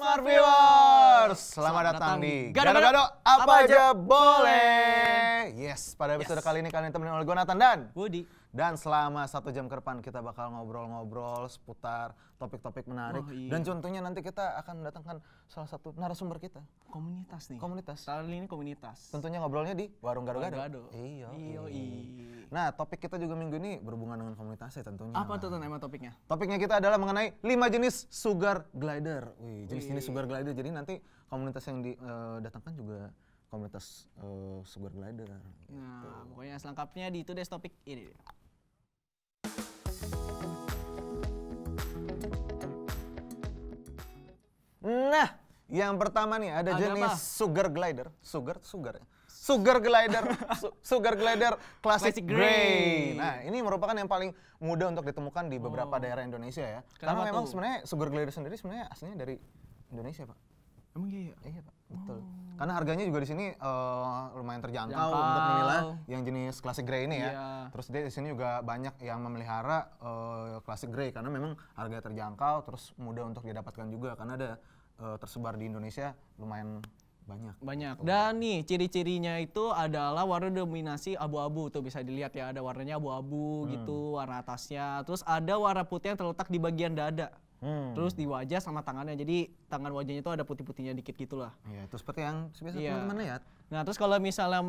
Smart Viewers, selamat datang di Gado-Gado Apa Aja Boleh. Yes, pada episode kali ini kalian temenin oleh gue Nathan dan Budi. Dan selama 1 jam ke depan kita bakal ngobrol-ngobrol seputar topik-topik menarik. Dan contohnya nanti kita akan mendatangkan salah satu narasumber kita. Komunitas nih. Komunitas. Kali ini komunitas. Tentunya ngobrolnya di Warung Gado-Gado. Iya. Nah, topik kita juga minggu ini berhubungan dengan komunitasnya tentunya. Apa tuh emang topiknya? Topiknya kita adalah mengenai 5 jenis sugar glider. Jenis sugar glider. Jadi nanti komunitas yang didatangkan juga komunitas sugar glider. Nah, pokoknya selengkapnya di Today's Topic ini. Nah, yang pertama nih ada jenis apa? sugar glider. Sugar ya? Sugar glider, sugar glider classic grey. Nah, ini merupakan yang paling mudah untuk ditemukan di beberapa daerah Indonesia ya. Karena memang sebenarnya sugar glider sendiri sebenarnya aslinya dari Indonesia, Pak. Emang iya? Iya, Pak. Betul. Karena harganya juga di sini lumayan terjangkau untuk memilah yang jenis classic grey ini ya. Iya. Terus di sini juga banyak yang memelihara classic grey karena memang harga terjangkau terus mudah untuk didapatkan juga karena ada tersebar di Indonesia lumayan banyak. Dan nih ciri-cirinya itu adalah warna dominasi abu-abu tuh bisa dilihat ya, ada warnanya abu-abu gitu warna atasnya. Terus ada warna putih yang terletak di bagian dada. Terus di wajah sama tangannya. Jadi tangan wajahnya itu ada putih-putihnya dikit gitulah. Iya, itu seperti yang biasa teman-teman lihat. Nah, terus kalau misalnya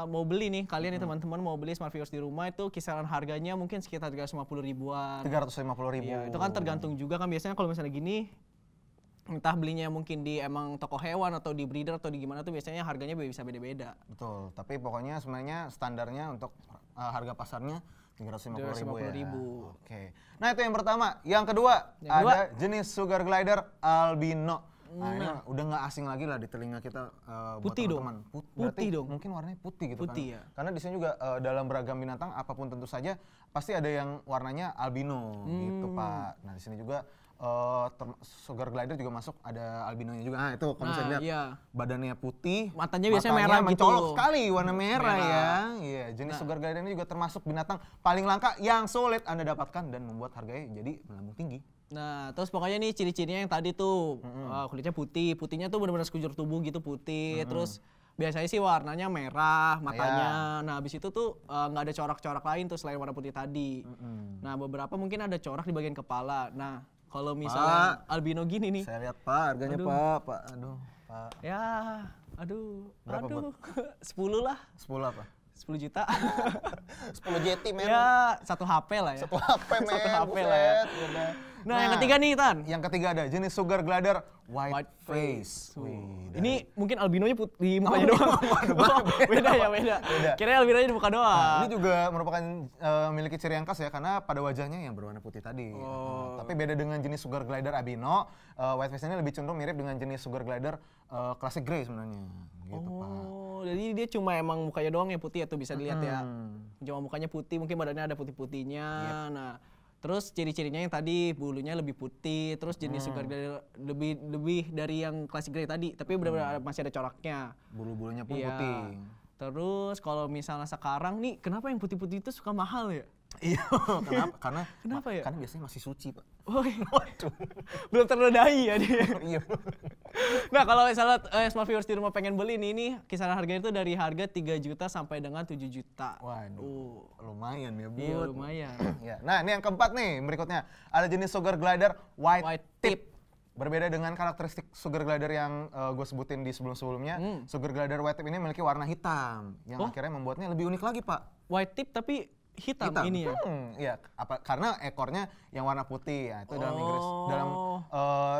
mau beli nih, kalian nih teman-teman mau beli Smart Viewers di rumah itu kisaran harganya mungkin sekitar 350 ribuan. 350 ribu. Iya, itu kan tergantung juga kan biasanya kalau misalnya gini entah belinya mungkin di emang toko hewan atau di breeder atau di gimana tuh biasanya harganya bisa beda-beda. Betul, tapi pokoknya sebenarnya standarnya untuk harga pasarnya 350 ribu. Oke. Nah, itu yang pertama. Yang kedua ada jenis sugar glider albino. Nah, ini udah nggak asing lagi lah di telinga kita putih buat teman-teman. Putih dong. Mungkin warnanya putih gitu putih, kan. ya. Karena di sini juga dalam beragam binatang apapun tentu saja pasti ada yang warnanya albino gitu, Pak. Nah, di sini juga sugar glider juga masuk ada albinonya juga. Nah, itu kalau misalnya lihat badannya putih, matanya biasanya merah mencolok gitu. sekali warna merah ya. Iya, jenis sugar glider ini juga termasuk binatang paling langka yang sulit Anda dapatkan dan membuat harganya jadi melambung tinggi. Nah, terus pokoknya nih ciri-cirinya yang tadi tuh kulitnya putih. Putihnya tuh benar-benar sekujur tubuh gitu putih. Terus biasanya sih warnanya merah matanya. Nah, habis itu tuh nggak ada corak-corak lain tuh selain warna putih tadi. Nah, beberapa mungkin ada corak di bagian kepala. Nah, kalau misalnya albino gini nih. Saya lihat Pak, harganya Pak. Aduh, Pak. Ya, aduh. Berapa, aduh. 10 lah. 10 apa? 10 juta. 10 jeti men. Ya, 1 HP lah ya. 1 HP men. 1 HP lah ya. Nah, yang ketiga nih, Tan. Yang ketiga ada jenis sugar glider white face. Ini mungkin albinonya di mukanya doang. Beda. Kira-kira albinonya di muka doang. Nah, ini juga merupakan memiliki ciri yang khas ya karena pada wajahnya yang berwarna putih tadi. Tapi beda dengan jenis sugar glider albino, white face ini lebih cenderung mirip dengan jenis sugar glider classic grey sebenarnya. Gitu, Pak. Jadi dia cuma emang mukanya doang yang putih atau bisa dilihat ya. Cuma mukanya putih, mungkin badannya ada putih-putihnya. Nah, terus ciri-cirinya yang tadi bulunya lebih putih, terus jenis sugar glider lebih dari yang classic grey tadi, tapi benar-benar masih ada coraknya. Bulu-bulunya pun putih. Terus kalau misalnya sekarang nih, kenapa yang putih-putih itu suka mahal ya? Iya, kenapa ya? Karena biasanya masih suci, Pak. Waduh. Belum ternodai ya dia. Iya. Nah, kalau misalnya Smart Viewers di rumah pengen beli ini kisaran harganya itu dari harga 3 juta sampai dengan 7 juta. Waduh, lumayan ya, Bu. Iya, lumayan. Ya. Nah, ini yang keempat nih, berikutnya. Ada jenis sugar glider white tip. Berbeda dengan karakteristik sugar glider yang gue sebutin di sebelum-sebelumnya, sugar glider white tip ini memiliki warna hitam yang akhirnya membuatnya lebih unik lagi, Pak. White tip tapi hitam ini ya? Iya, karena ekornya yang warna putih ya. Itu dalam Inggris,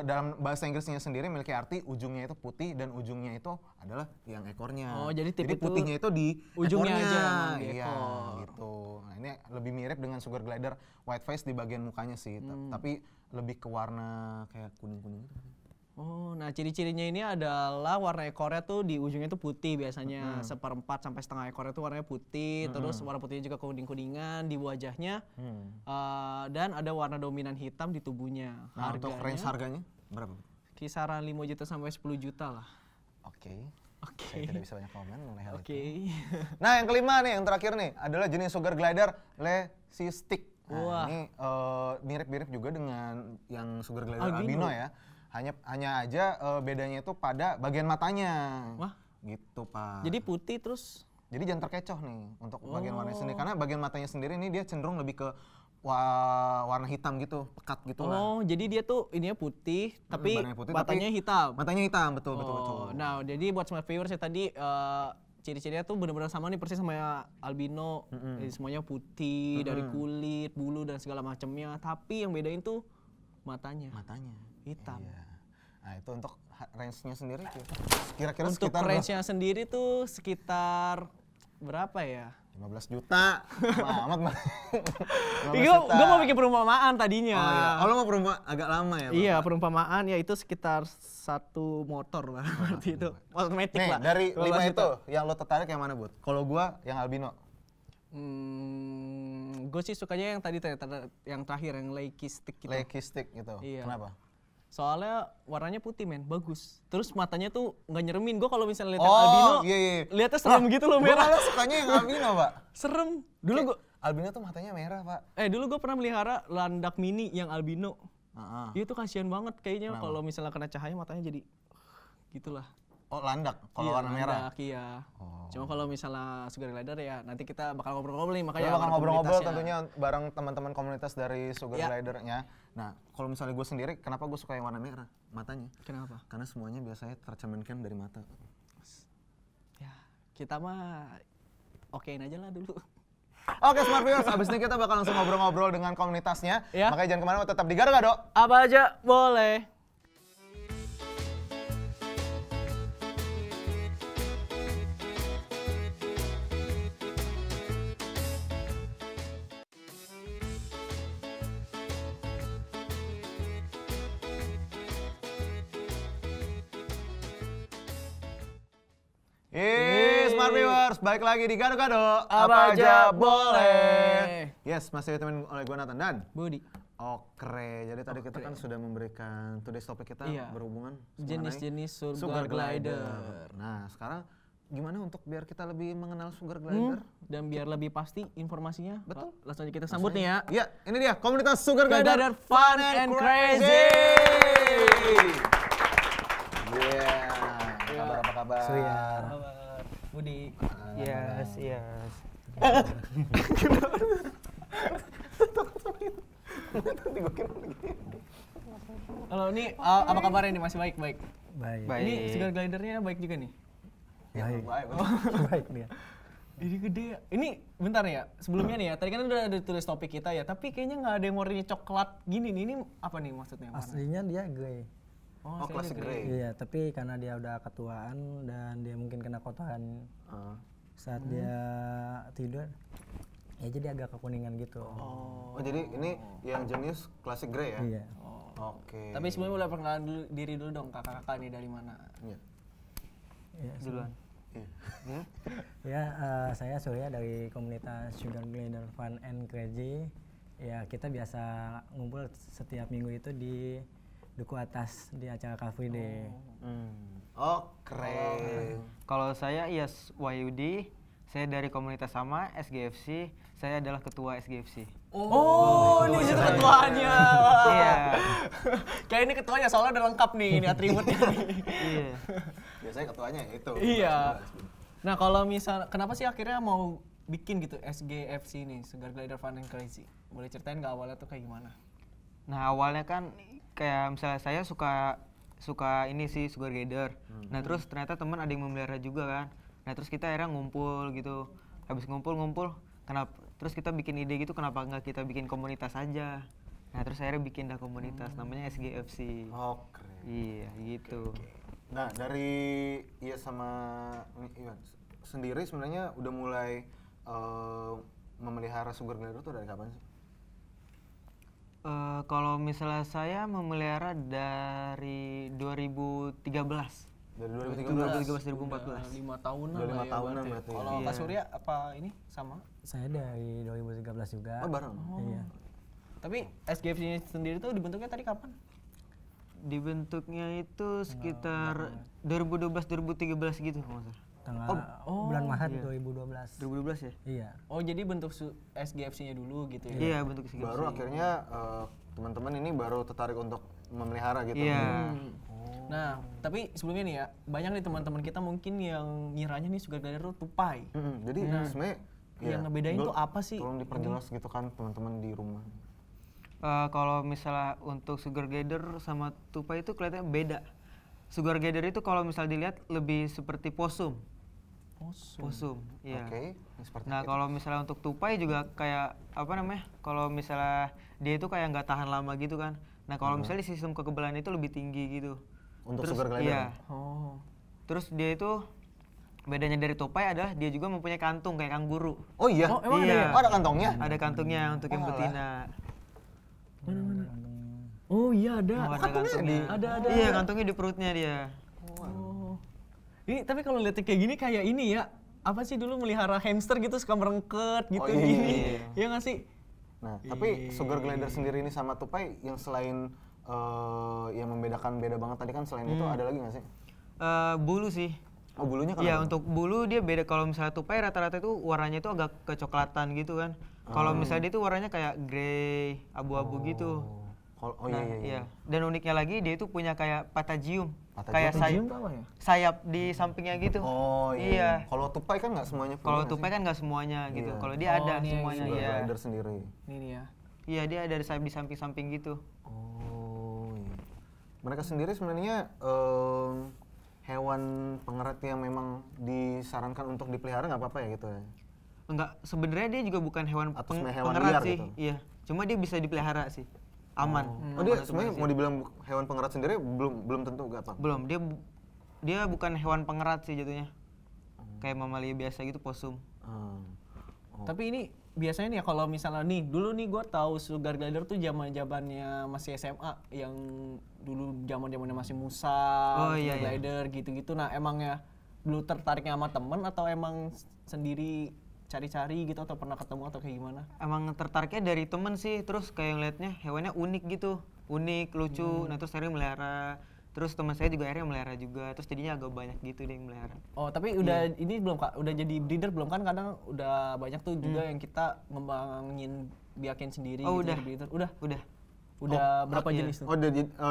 dalam bahasa Inggrisnya sendiri memiliki arti ujungnya itu putih dan ujungnya itu adalah yang ekornya. Jadi putihnya itu di ujungnya ekornya. aja emang di Iya, ekor. gitu. Nah, ini lebih mirip dengan sugar glider white face di bagian mukanya sih, tapi lebih ke warna kayak kuning-kuning gitu. Nah ciri-cirinya ini adalah warna ekornya tuh di ujungnya tuh putih biasanya, 1/4 sampai setengah ekornya tuh warnanya putih, terus warna putihnya juga kuning-kuningan di wajahnya, dan ada warna dominan hitam di tubuhnya. Nah, untuk range harganya berapa? Kisaran 5 juta sampai 10 juta lah. Oke. Saya tidak bisa banyak komen mengenai hal itu. Nah, yang kelima nih, yang terakhir nih adalah jenis sugar glider leucistic. Nah, Wah. ini mirip-mirip juga dengan yang sugar glider albino ya. Hanya aja bedanya itu pada bagian matanya. Wah. Gitu, Pak. Jadi putih terus. Jadi jangan terkecoh nih untuk bagian warnanya sendiri, karena bagian matanya sendiri ini dia cenderung lebih ke warna hitam gitu, pekat gitu lah. Oh, jadi dia tuh ininya putih, tapi badannya putih, matanya tapi hitam. Matanya hitam, betul, betul, betul. Nah, jadi buat smart viewers ya tadi ciri-cirinya tuh benar-benar sama nih persis sama albino. Jadi semuanya putih dari kulit, bulu dan segala macamnya. Tapi yang bedain tuh matanya. Matanya hitam. Iya. Nah, itu untuk range-nya sendiri kira-kira Untuk sekitar range-nya sendiri tuh sekitar berapa ya? 15 juta. Amat mah. Gue mau bikin perumpamaan tadinya. Oh, iya. Oh, lo mau perumpamaan agak lama ya, Bang? Iya, perumpamaan ya itu sekitar 1 motor lah berarti itu. Otomatis Nih, lah. dari 5 juta. itu yang lo tertarik yang mana, Bud? Kalau gua yang albino. Gue sih sukanya yang tadi yang terakhir yang Leikistik gitu. Leikistik gitu. Iya. Kenapa? Soalnya warnanya putih men, bagus. Terus matanya tuh nggak nyeremin. Gue kalau misalnya lihat yang albino, iya. lihatnya serem gitu loh, Gua merah. malah sukanya yang albino, Pak. Serem. Dulu gue, Albino tuh matanya merah, Pak. dulu gue pernah melihara landak mini yang albino. Heeh. Dia tuh kasihan banget kayaknya kalau misalnya kena cahaya matanya jadi gitulah. Oh, landak kalau Iya, warna merah. landak, iya. Oh. Cuma kalau misalnya sugar glider ya nanti kita bakal ngobrol-ngobrol nih, Kita makanya bakal bareng ngobrol-ngobrol komunitasnya. tentunya bareng teman-teman komunitas dari Sugar Ya. Glider-nya. Nah, kalau misalnya gue sendiri, kenapa gue suka yang warna merah matanya? Kenapa? Karena semuanya biasanya tercerminkan dari mata. Ya, kita mah okein aja lah dulu. Oke, Smart Viewers, abis ini kita bakal langsung ngobrol-ngobrol dengan komunitasnya. Ya. Makanya jangan kemana-mana, tetap di Gado-Gado. Apa aja boleh. Smart Viewers, balik lagi di Gado-Gado. Apa aja boleh. Yes, masih ditemenin oleh gue Nathan dan Budi. Okre. Jadi tadi kita kan sudah memberikan today's topik kita Iya. berhubungan jenis-jenis sugar glider. Nah, sekarang gimana untuk biar kita lebih mengenal sugar glider? Dan biar lebih pasti informasinya, Betul. langsung aja kita sambut nih ya. Iya, ini dia komunitas Sugar Glider Glider Fun and Crazy. Iya. Kabar apa kabar? Suyar. Budi. Yes. Halo, ini apa kabarnya nih? Masih baik-baik? Baik. Ini sugar glidernya baik juga nih? Baik. Baik. Baik dia. Ini gede ya. Ini bentar ya, sebelumnya nih ya, tadi kan udah ada tulis topik kita ya, tapi kayaknya nggak ada yang warnanya coklat gini nih. Ini apa nih maksudnya? Warna? Aslinya dia grey. Oh, saya klasik grey. grey. Iya, tapi karena dia udah ketuaan dan dia mungkin kena kotoran saat dia tidur, ya jadi agak kekuningan gitu. Oh, jadi ini yang jenis klasik grey ya? Iya. Oke. Tapi sebelumnya boleh perkenalan diri dulu dong, kakak-kakak nih dari mana? Iya. Iya, Duluan. Iya. Ya, saya Surya dari komunitas Sugar Glider Fun and Crazy. Ya, kita biasa ngumpul setiap minggu itu di Duku Atas di acara Car Free Day. Oh, keren. Kalau saya Iyas Wahyudi, saya dari komunitas sama SGFC, saya adalah ketua SGFC. Oh, ini itu ketuanya. Iya. Kayak ini ketuanya soalnya udah lengkap nih ini atributnya nih. Iya. Biasanya ketuanya itu. Iya. Nah, kalau misal kenapa sih akhirnya mau bikin gitu SGFC ini, Sugar Glider Fun and Crazy? Boleh ceritain nggak awalnya tuh kayak gimana? Nah awalnya kan kayak misalnya saya suka ini sih sugar glider. Nah terus ternyata teman ada yang memelihara juga kan. Nah terus kita akhirnya ngumpul gitu. Habis ngumpul, kenapa? Terus kita bikin ide gitu, kenapa nggak kita bikin komunitas aja? Nah terus akhirnya bikin dah komunitas, namanya SGFC. Oh, keren. Iya gitu. Nah, dari Iya sama Iwan sendiri sebenarnya udah mulai memelihara sugar glider tuh dari kapan sih? Kalau misalnya saya memelihara dari 2013. Dari 2013 2014. 5 tahunan Udah lah 5 ya tahunan berarti. berarti. Kalau Iya. Kak Surya apa ini sama? Saya dari 2013 juga. Oh, bareng. Iya. Tapi SGFC sendiri tuh dibentuknya tadi kapan? Dibentuknya itu sekitar 2012-2013 gitu kalau nggak salah. Tanggal bulan Maret 2012. 2012 ya? Iya. Oh, jadi bentuk SGFC-nya dulu gitu ya? Iya bentuk SGFC. Baru akhirnya teman-teman ini baru tertarik untuk memelihara gitu. Iya. Nah, tapi sebelumnya nih ya, banyak nih teman-teman kita mungkin yang ngiranya nih sugar glider tuh tupai. Jadi sebenarnya yang ngebedain tuh apa sih? Tolong diperjelas gitu kan teman-teman di rumah. Kalau misalnya untuk sugar glider sama tupai itu kelihatannya beda. Sugar glider itu kalau misal dilihat lebih seperti possum. Possum, iya. Oke, seperti Nah itu. kalau misalnya untuk tupai juga kayak apa namanya? Kalau misalnya dia itu kayak nggak tahan lama gitu kan. Nah kalau misalnya sistem kekebalan itu lebih tinggi gitu. Untuk Terus, sugar glider. Iya. Oh. Terus dia itu bedanya dari tupai adalah dia juga mempunyai kantung kayak kanguru. Oh iya. Oh, emang ada Iya. ya? Oh, ada kantongnya. Ada kantungnya untuk yang Oh, alah. betina. Oh iya ada. Oh, ada kantungnya. Ada. Iya kantungnya di perutnya dia. Oh. Ini tapi kalau lihat kayak gini kayak ini ya. Apa sih dulu melihara hamster gitu suka merengket gitu Oh, iya. gini. Iya nggak sih? Nah, tapi sugar glider sendiri ini sama tupai yang selain yang membedakan beda banget tadi kan selain itu ada lagi nggak sih? Bulu sih. Oh, bulunya kan? Iya untuk bulu dia beda. Kalau misalnya tupai rata-rata itu warnanya itu agak kecoklatan gitu kan. Kalau misalnya dia itu warnanya kayak grey, abu-abu gitu. Oh iya, iya, iya. Dan uniknya lagi dia itu punya kayak patagium. Patagium. Kayak Patagium tuh apa ya? sayap di sampingnya gitu. Oh iya. Iya. Kalau tupai kan nggak semuanya punya Kalau nggak tupai sih? kan nggak semuanya gitu. Iya. Kalau dia Oh, ada ini yang semuanya Sugar iya. glider sendiri. Ini nih ya. Iya dia ada sayap di samping-samping gitu. Oh iya. Mereka sendiri sebenarnya hewan pengerat yang memang disarankan untuk dipelihara nggak apa-apa ya gitu ya? Enggak, sebenarnya dia juga bukan hewan, Atau sebenarnya hewan pengerat liar sih. gitu? Iya. Cuma dia bisa dipelihara sih. Aman. Oh dia sebenarnya mau dibilang hewan pengerat sendiri belum tentu nggak apa? Belum, dia bukan hewan pengerat sih jatuhnya. Kayak mamalia biasa gitu, possum. Tapi ini biasanya nih ya kalau misalnya nih dulu nih gue tahu sugar glider tuh zaman-zamannya masih SMA yang dulu zaman-zamannya masih Musa, Oh, sugar iya, iya. glider gitu-gitu. Nah emangnya dulu tertariknya sama temen atau emang sendiri cari-cari gitu atau pernah ketemu atau kayak gimana? Emang tertariknya dari temen sih, terus kayak ngeliatnya hewannya unik gitu. Unik, lucu, nah terus akhirnya melihara. Terus teman saya juga akhirnya melihara juga, terus jadinya agak banyak gitu deh yang melihara. Oh tapi udah ini belum Kak, udah jadi breeder belum kan kadang udah banyak tuh juga yang kita ngembangin biakin sendiri Oh, gitu udah. jadi breeder. Udah berapa iya. jenis tuh?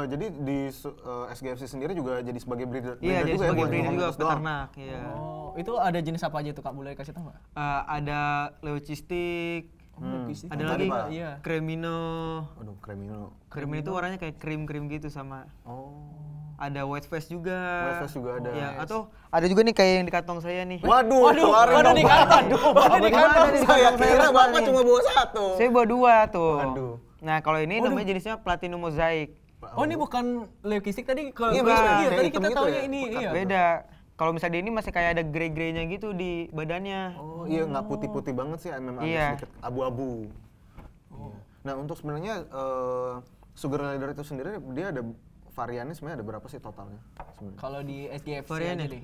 Jadi di SGFC sendiri juga jadi sebagai breeder. Iya, jadi ya, sebagai buat breeder juga komunitas doang? peternak, iya. Oh itu ada jenis apa aja tuh Kak, boleh kasih tahu nggak? Ada leucistic, Leucistic. ada Yang lagi tadi, Pak. Iya. cremino. Aduh, Cremino. Cremino itu warnanya kayak krim-krim gitu sama. Oh. Ada white face juga. White face juga ada. Iya, atau ada juga nih kayak yang di kantong saya nih. Waduh, keluarin waduh dong, di Pak. kantong. Waduh di kantong. Saya kira Bapak cuma bawa satu. Saya bawa 2 tuh. Waduh. Nah, kalau ini namanya jenisnya platinum mosaic. Oh ini bukan leukistik tadi kalau Iya, bukan, beda. iya, Kayak tadi hitam kita gitu taunya ya, ini pekat iya. Beda. Kalau misalnya dia ini masih kayak ada grey-greynya gitu di badannya. Oh iya, nggak putih-putih banget sih, memang Iya. agak sedikit abu-abu. Iya. Nah untuk sebenarnya sugar glider itu sendiri dia ada variannya sebenarnya ada berapa sih totalnya? Sebenarnya? Kalau di SGFC Variannya? aja deh.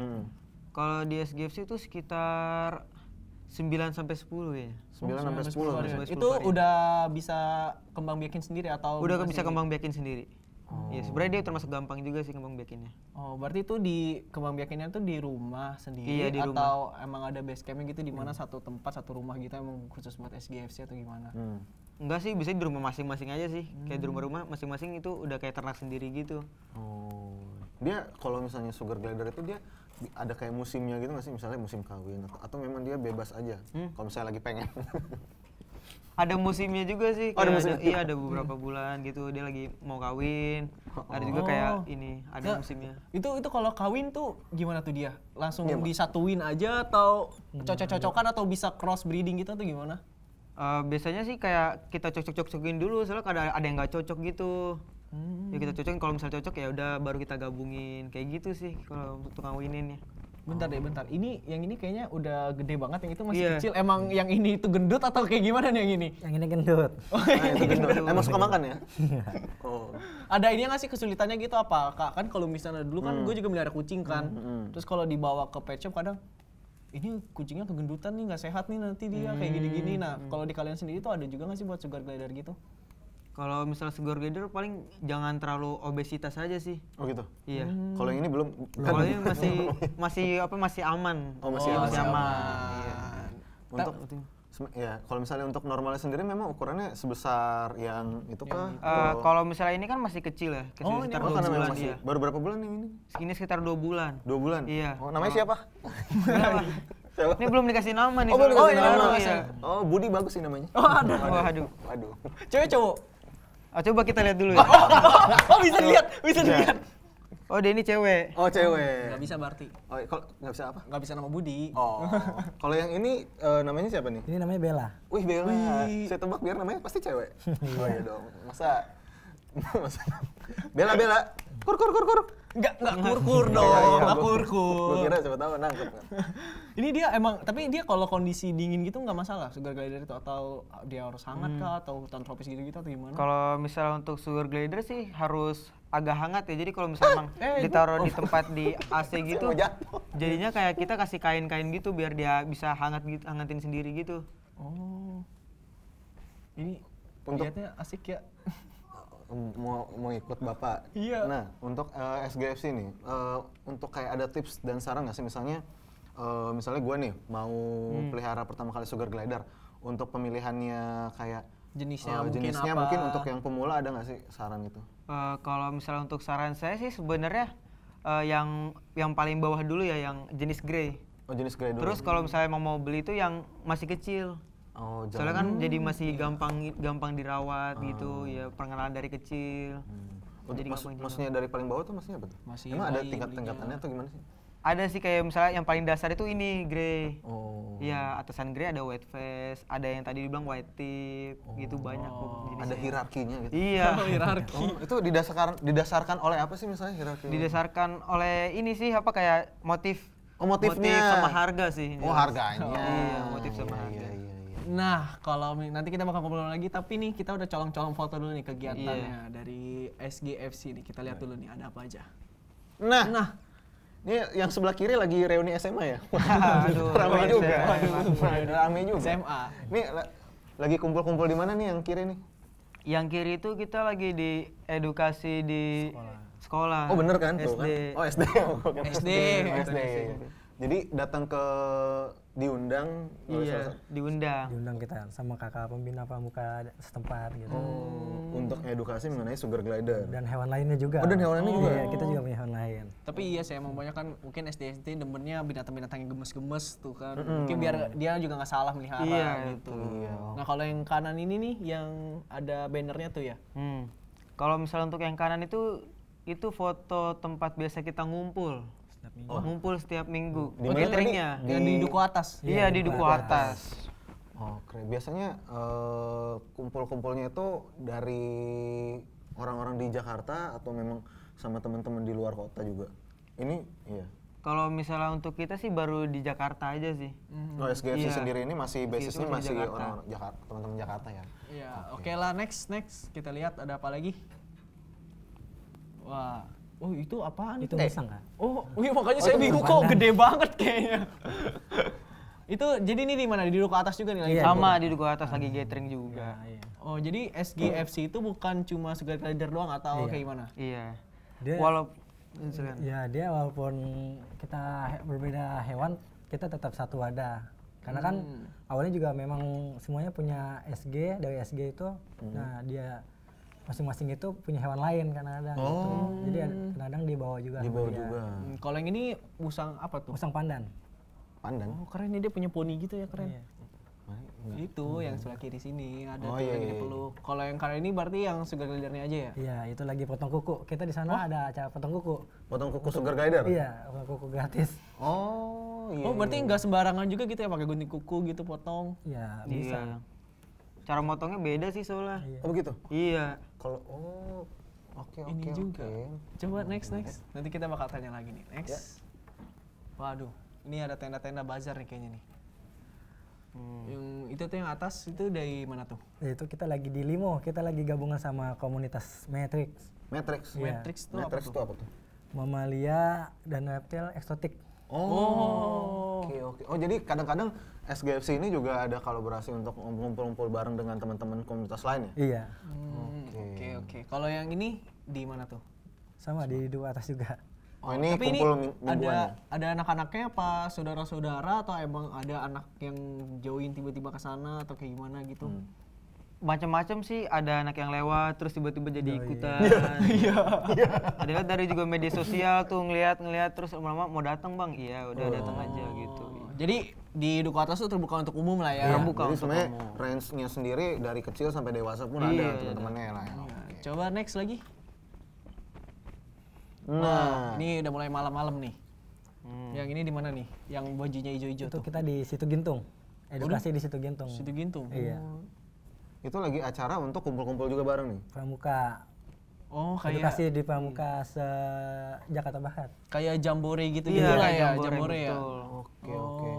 Kalau di SGFC itu sekitar 9 sampai 10 ya. 9 sampai 10. Varian. sampai 10 Itu varian. udah bisa kembang biakin sendiri atau Udah masih- bisa kembang biakin sendiri. Iya, sebenarnya dia termasuk gampang juga sih kembang biakinnya. Oh, berarti itu di kembang biakinnya tuh di rumah sendiri Iya, di rumah. atau emang ada base campnya gitu di mana satu tempat satu rumah gitu emang khusus buat SGFC atau gimana? Enggak sih, bisa di rumah masing-masing aja sih. Kayak di rumah-rumah masing-masing itu udah kayak ternak sendiri gitu. Oh. Dia kalau misalnya sugar glider itu dia ada kayak musimnya gitu nggak sih? Misalnya musim kawin atau memang dia bebas aja? Kalau misalnya lagi pengen. Ada musimnya juga sih. Oh, ada kayak musimnya. Iya, ada beberapa bulan gitu dia lagi mau kawin. Ada juga kayak ini, ada Nah, musimnya. Itu kalau kawin tuh gimana tuh dia? Langsung Iya, Pak. disatuin aja atau cocok-cocokan atau bisa cross breeding gitu atau gimana? Biasanya sih kayak kita cocok-cocokin dulu, soalnya ada yang nggak cocok gitu. Ya kita cocokin, kalau misalnya cocok ya udah baru kita gabungin kayak gitu sih kalau untuk ngawinin ya. Bentar deh, bentar. Yang ini kayaknya udah gede banget, yang itu masih Iya. kecil. Emang yang ini itu gendut atau kayak gimana nih yang ini? Yang ini gendut. Nah, itu gendut. Emang suka makan ya? Oh. Ada ini nggak sih kesulitannya gitu apa? Kak, kan kalau misalnya dulu kan gue juga melihara kucing kan. Terus kalau dibawa ke pet shop kadang ini kucingnya kegendutan nih, nggak sehat nih nanti dia kayak gini-gini. Nah, kalau di kalian sendiri tuh ada juga nggak sih buat sugar glider gitu? Kalau misalnya sugar glider paling jangan terlalu obesitas aja sih. Oh gitu. Iya. Kalau yang ini belum. Kalau ini masih aman. Oh, masih Iya, aman. masih aman. Iya. Untuk Ya, kalau misalnya untuk normalnya sendiri memang ukurannya sebesar yang itu kah? Kalau misalnya ini kan masih kecil ya, Oh, sekitar Oh, 2 karena memang bulan masih ya. baru berapa bulan yang ini? Ini sekitar 2 bulan. 2 bulan? Iya. Oh, namanya siapa? Siapa? Ini belum dikasih nama nih. Oh, belum soalnya. dikasih nama. Iya. Oh, Budi bagus sih namanya. Waduh. Waduh. Cewek cowok? Coba kita lihat dulu ya. Oh bisa dilihat, bisa dilihat. Oh, dia ini cewek. Oh, cewek. Nggak bisa berarti. Oh, kalau nggak bisa apa? Nggak bisa nama Budi. Oh. Kalau yang ini namanya siapa nih? Ini namanya Bella. Wih, Bella. Saya tebak biar namanya pasti cewek. Oh iya dong. Masa Bella. Kur. Nggak kur dong, nggak kur. Gue kira siapa tahu nangkep kan. Ini dia emang, tapi dia kalau kondisi dingin gitu nggak masalah sugar glider itu, atau dia harus hangat kah atau hutan tropis gitu atau gimana? Kalau misalnya untuk sugar glider sih harus agak hangat ya. Jadi kalau misalnya emang ditaruh di tempat di AC gitu, mau jatuh. jadinya kayak kita kasih kain-kain gitu biar dia bisa hangatin sendiri gitu. Oh, ini Untuk- lihatnya asik ya. Mau ikut Bapak. Iya. Nah, untuk SGFC nih, untuk kayak ada tips dan saran nggak sih misalnya misalnya gue nih mau pelihara pertama kali sugar glider, untuk pemilihannya kayak Jenisnya mungkin jenisnya apa? mungkin untuk yang pemula ada nggak sih saran itu? Kalau misalnya untuk saran saya sih sebenarnya yang paling bawah dulu ya, yang jenis grey. Oh, jenis grey dulu. Terus kalau misalnya mau beli itu yang masih kecil. Oh, Soalnya kan jadi masih gampang dirawat gitu ya, pengenalan dari kecil. Jadi gampang juga. maksudnya dari paling bawah tuh maksudnya apa tuh? Masih Emang ada bayi tingkat-tingkatannya atau gimana sih? Ada sih kayak misalnya yang paling dasar itu ini grey. Oh. Iya, atasan grey ada white face, ada yang tadi dibilang white tip, gitu banyak jenisnya. Ada hierarkinya gitu. Iya. hierarki. Oh, itu didasarkan oleh apa sih misalnya hierarki? Didasarkan oleh ini sih apa kayak motif. Oh, motifnya. Motif sama harga sih. Oh, harganya. Iya, motif sama harga. Iya. Nah, kalau nanti kita bakal ngobrol lagi, tapi nih kita udah colong-colong foto dulu nih kegiatannya dari SGFC nih. Kita lihat dulu nih ada apa aja. Nah, ini yang sebelah kiri lagi reuni SMA ya? Aduh, Ramai SMA. juga. Ramai juga. SMA. Nih lagi kumpul-kumpul di mana nih yang kiri nih? Yang kiri itu kita lagi di edukasi di sekolah. Oh, bener kan? Tuh SD. kan? Oh, SD. SD. SD. Jadi datang ke diundang oleh Iya, diundang. Diundang kita sama kakak pembina pramuka setempat gitu. untuk edukasi mengenai sugar glider. Dan hewan lainnya juga. Oh, dan hewan lainnya juga? Iya, kita juga punya hewan lain. Tapi iya sih, emang banyak kan mungkin SD demennya binatang-binatang yang gemes-gemes tuh kan. Mungkin biar dia juga nggak salah melihara Iya, gitu. Iya. Nah, kalau yang kanan ini nih yang ada bannernya tuh ya. Kalau misalnya untuk yang kanan itu foto tempat biasa kita ngumpul. Ngumpul setiap minggu. Di mana Cateringnya. tadi? Yang di duku atas. Iya, di duku atas. Oh, keren. Biasanya kumpul-kumpulnya itu dari orang-orang di Jakarta atau memang sama teman-teman di luar kota juga? Ini iya. Kalau misalnya untuk kita sih baru di Jakarta aja sih. Oh, SGFC Iya. sendiri ini masih basisnya masih masih Jakarta. orang-orang Jakarta, teman-teman Jakarta ya. Iya, oke lah, next. Kita lihat ada apa lagi. Wah, oh itu apaan Itu musang kan? Oh, iya makanya saya bingung kok gede banget kayaknya. Itu jadi ini di mana? Di duku atas juga nih lagi. Iya, Sama di duku atas lagi gathering juga. Iya. Oh, jadi SGFC itu bukan cuma sugar glider doang atau kayak gimana? Iya. Dia- Walaupun Ya dia walaupun kita berbeda hewan, kita tetap satu wadah. Karena kan awalnya juga memang semuanya punya SG, dari SG itu, nah dia masing-masing itu punya hewan lain kadang-kadang gitu. Jadi kadang dibawa juga. Di sama bawah dia. juga. Kalau yang ini musang apa tuh? Musang pandan. Pandan. Oh, keren nih, dia punya poni gitu ya, keren. Iya. Itu yang sebelah kiri sini ada Oh, tuh iya, lagi iya. dipeluk. Kalau yang kanan ini berarti yang sugar glidernya aja ya? Iya, itu lagi potong kuku. Kita di sana ada acara potong kuku. Potong kuku sugar glider? Iya, potong kuku gratis. Oh, iya. Oh, berarti nggak sembarangan juga gitu ya pakai gunting kuku gitu potong. Iya, bisa. Iya. Cara motongnya beda sih soalnya. Oh, begitu. Iya. Kalau oke. Ini juga. Coba next. Nanti kita bakal tanya lagi nih. Next. Waduh, ini ada tenda-tenda bazar nih kayaknya nih. Yang itu tuh yang atas itu dari mana tuh? Itu kita lagi di Limo, kita lagi gabungan sama komunitas Matrix. Matrix. Iya. Matrix tuh apa Matrix tuh? itu apa tuh? Mamalia dan reptil eksotik. Oh. Oke. Oh, jadi kadang-kadang SGFC ini juga ada kolaborasi untuk ngumpul-ngumpul bareng dengan teman-teman komunitas lain ya? Iya, Oke. Kalau yang ini di mana tuh? sama di dua atas juga. Oh ini Tapi ini kumpul mingguan. ada anak-anaknya apa saudara-saudara atau emang ada anak yang join tiba-tiba ke sana atau kayak gimana gitu? Macam-macam sih, ada anak yang lewat terus tiba-tiba jadi ikutan. Iya. Ada lihat dari juga media sosial tuh ngelihat terus lama-lama mau datang bang, iya udah datang aja gitu. Jadi di Duku Atas tuh terbuka untuk umum lah ya. Terbuka Jadi untuk sebenarnya umum. range-nya sendiri dari kecil sampai dewasa pun Iya, ada teman-temannya lah ya. Coba next lagi. Nah, Ini udah mulai malam-malam nih. Yang ini di mana nih? Yang bajunya hijau-hijau Itu tuh. kita di Situ Gintung. Edukasi di Situ Gintung. Situ Gintung. Iya. itu lagi acara untuk kumpul-kumpul juga bareng nih. Pramuka. Oh, kayak Edukasi di Pramuka Jakarta Barat. kayak jambore gitu Iya, lah kayak ya, jambore, jambore ya. betul. Oke, oke.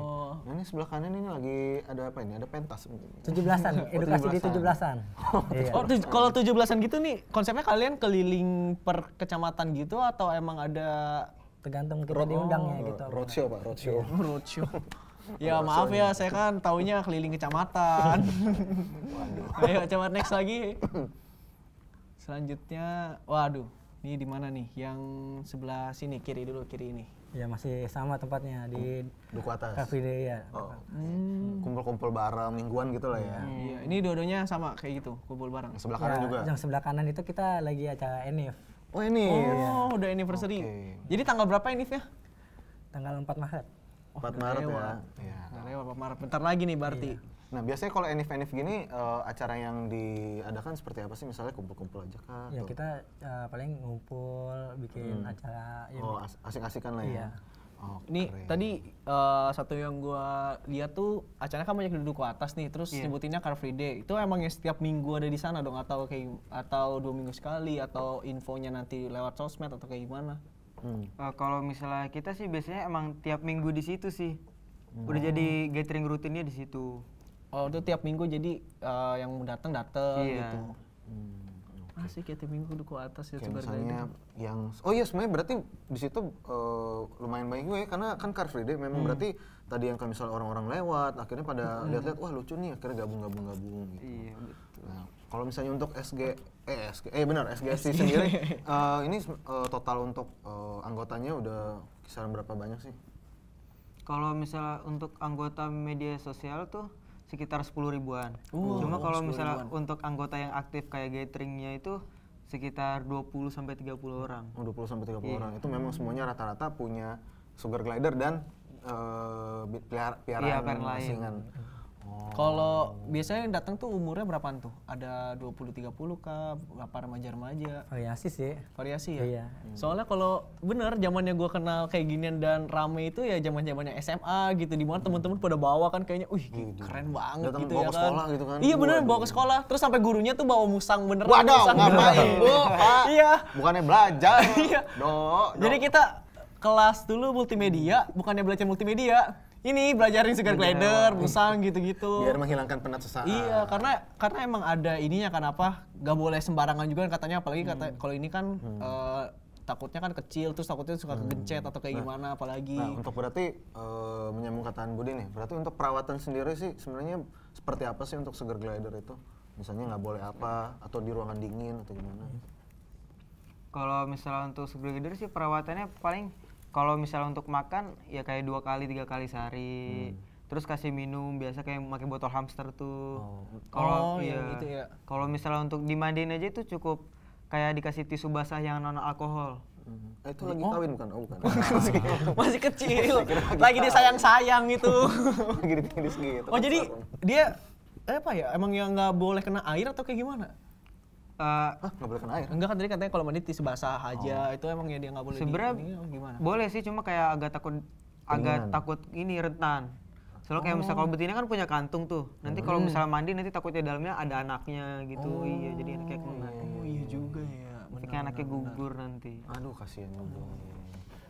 Nah, ini sebelah kanan ini lagi ada apa ini? Ada pentas. 17-an, edukasi di 17-an. Iya. Oh, kalau 17-an gitu nih, konsepnya kalian keliling per kecamatan gitu atau emang ada Tergantung kita diundangnya Oh, gitu. roadshow Pak, roadshow. roadshow? Ya maaf ya, saya kan taunya keliling kecamatan. Ayo coba next lagi. Selanjutnya, waduh, ini di mana nih? Yang sebelah sini, kiri dulu, kiri ini. Ya masih sama tempatnya di Duku Atas. Cafe Day ya. Oh. Kumpul-kumpul bareng mingguan gitu lah ya. Iya, ini dua-duanya sama kayak gitu, kumpul bareng. Sebelah kanan Ya, juga. yang sebelah kanan itu kita lagi acara ENIF Oh ini. Oh, udah anniversary. Oke. Jadi tanggal berapa ini ya? tanggal 4 Maret. 4 Maret ya. Iya. Nggak lewat, Pak Maret. Bentar lagi nih berarti. Nah, biasanya kalau enif-enif gini acara yang diadakan seperti apa sih? Misalnya kumpul-kumpul aja kah? Ya Atau- kita paling ngumpul bikin acara ya, Oh, asik-asikan lah ya. Iya. Oh, Ini keren. tadi satu yang gua lihat tuh acaranya kan banyak di Duku Atas nih, terus nyebutinnya Car Free Day. Itu emang yang setiap minggu ada di sana dong atau kayak atau 2 minggu sekali atau infonya nanti lewat sosmed atau kayak gimana? Kalau misalnya kita sih biasanya emang tiap minggu di situ sih. Udah jadi gathering rutinnya di situ. Oh, itu tiap minggu jadi yang mau datang Iya. gitu. Asik ya tiap minggu Duku Atas ya Kayak Sugar misalnya Glider. yang oh iya sebenarnya berarti di situ lumayan banyak juga ya karena kan Car Free Day memang berarti tadi yang kayak misalnya orang-orang lewat akhirnya pada lihat-lihat wah lucu nih akhirnya gabung gitu. Iya betul. Nah, kalau misalnya untuk SGSC sendiri ini total untuk anggotanya udah kisaran berapa banyak sih? Kalau misalnya untuk anggota media sosial tuh sekitar 10 ribuan. Wow, Cuma kalau 10 misalnya ribuan. untuk anggota yang aktif kayak gatheringnya itu sekitar 20 sampai 30 orang. Oh, 20 sampai 30 orang. Itu memang semuanya rata-rata punya Sugar Glider dan piaraan piaraan lain. asingan. Kalau biasanya yang datang tuh umurnya berapaan tuh? Ada 20-30 kah? Berapa remaja-remaja? variasi sih. Variasi ya? Iya. Soalnya kalau bener zamannya gua kenal kayak ginian dan rame itu ya zaman-zamannya SMA gitu, di mana teman-teman pada bawa kan kayaknya, keren banget Datang gitu bawa ya ke kan. sekolah gitu kan. Iya bener, Waduh. bawa ke sekolah. Terus sampai gurunya tuh bawa musang beneran. Waduh, musang ngapain beneran. bu, Pak? Iya. Bukannya belajar. Iya. Jadi kita kelas dulu multimedia, bukannya belajar multimedia. Ini belajarin Sugar Glider, musang gitu-gitu. biar menghilangkan penat sesaat. Iya, karena emang ada ininya kan apa, gak boleh sembarangan juga kan katanya, apalagi kata kalau ini kan takutnya kan kecil, terus takutnya suka kegencet atau kayak gimana apalagi. Nah, untuk berarti menyambung kataan Budi nih, berarti untuk perawatan sendiri sih sebenarnya seperti apa sih untuk Sugar Glider itu? Misalnya nggak boleh apa, atau di ruangan dingin atau gimana? Kalau misalnya untuk Sugar Glider sih perawatannya paling kalau misalnya untuk makan ya kayak 2 kali 3 kali sehari. Terus kasih minum biasa kayak pakai botol hamster tuh. Kalau Oh, yang itu ya. Kalau misalnya untuk dimandiin aja itu cukup kayak dikasih tisu basah yang non alkohol. Itu lagi kawin bukan? Oh bukan. Masih kecil, lagi disayang-sayang itu. Lagi ditindis gitu. Oh jadi dia apa ya, emang yang nggak boleh kena air atau kayak gimana? Nggak boleh kena air. Enggak kan tadi katanya kalau mandi tisu basah aja, itu emang ya dia nggak boleh Sebenarnya di- ini gimana? boleh sih, cuma kayak agak takut ini rentan. Soalnya kayak misalnya kalau betina kan punya kantung tuh. Nanti kalau misalnya mandi nanti takutnya dalamnya ada anaknya gitu. Iya, jadi kayak kena. Oh iya juga ya. Nanti kayak anaknya gugur nanti. Aduh kasihan juga.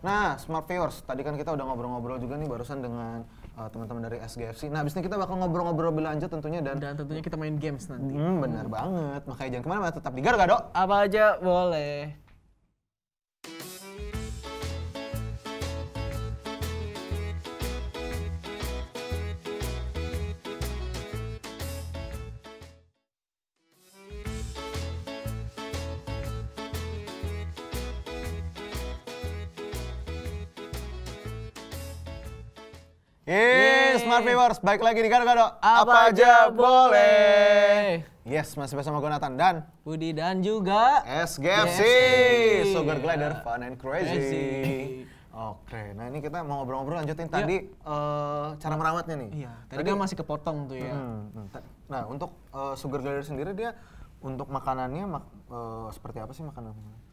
Nah, Smart Viewers, tadi kan kita udah ngobrol-ngobrol juga nih barusan dengan teman-teman dari SGFC. Nah, abis ini kita bakal ngobrol-ngobrol lebih lanjut tentunya dan Dan tentunya kita main games nanti. benar banget. Makanya jangan kemana-mana, tetap di Gado-Gado. Apa aja boleh. Smart Viewers, balik lagi di Gado-Gado. Apa aja boleh. Yes, masih bersama gue Nathan dan Budi dan juga SGFC, GFC. Sugar Glider Fun and Crazy. Oke, nah ini kita mau ngobrol-ngobrol lanjutin tadi cara merawatnya nih. Iya, tadi kan masih kepotong tuh ya. Nah, untuk Sugar Glider sendiri dia untuk makanannya seperti apa sih makanannya?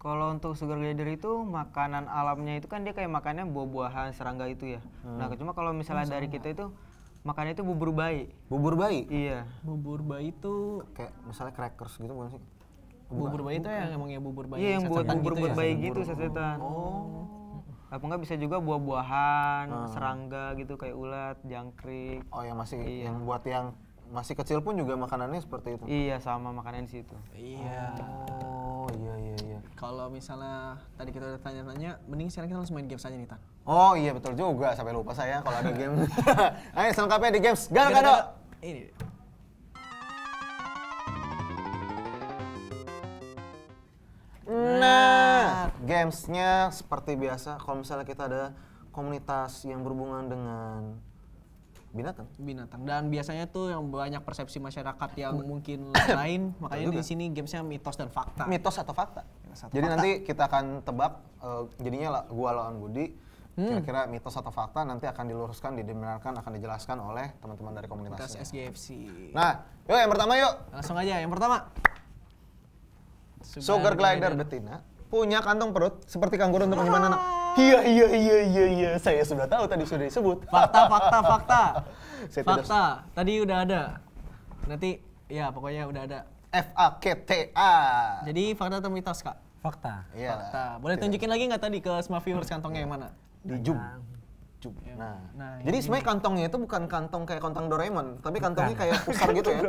Kalau untuk sugar glider itu makanan alamnya itu kan dia kayak makannya buah-buahan, serangga itu ya. Nah, cuma kalau misalnya dari kita itu makannya itu bubur bayi. Bubur bayi? Iya. Bubur bayi itu Kayak misalnya crackers gitu bukan sih? bubur bayi itu yang emangnya bubur bayi. Iya, yang buat sasetan bubur gitu ya? bayi gitu sasetan. Apa enggak bisa juga buah-buahan, serangga gitu kayak ulat, jangkrik. Oh, yang masih yang buat yang masih kecil pun juga makanannya seperti itu. Iya, sama makanan di situ. Iya. Oh, iya. Kalau misalnya tadi kita udah tanya-tanya, mending sekarang kita langsung main games aja nih, Tan. Oh iya betul juga, sampai lupa saya kalau ada game. Ayo selengkapnya di games Gado-Gado. Ini. Nah, gamesnya seperti biasa. Kalau misalnya kita ada komunitas yang berhubungan dengan binatang. Dan biasanya tuh yang banyak persepsi masyarakat yang mungkin lain, makanya di sini gamesnya mitos dan fakta. Mitos atau fakta? atau Jadi nanti kita akan tebak, jadinya gua lawan Budi. Kira-kira mitos atau fakta nanti akan diluruskan, dibenarkan, akan dijelaskan oleh teman-teman dari komunitas. SGFC. Nah, yuk yang pertama yuk. Langsung aja yang pertama. Sugar Glider betina punya kantong perut seperti kanguru untuk menyimpan anak. Iya. Saya sudah tahu tadi sudah disebut. Fakta. Saya tidak- Fakta. Tadi udah ada. Nanti ya pokoknya udah ada. FAKTA. Jadi fakta atau mitos, Kak? Fakta. Iya. Fakta. Boleh tunjukin lagi nggak tadi ke Smart Viewers kantongnya yang mana? Di jum. Nah, Nah, jadi sebenarnya kantongnya itu bukan kantong kayak kantong Doraemon, tapi kantongnya kayak pusar gitu ya.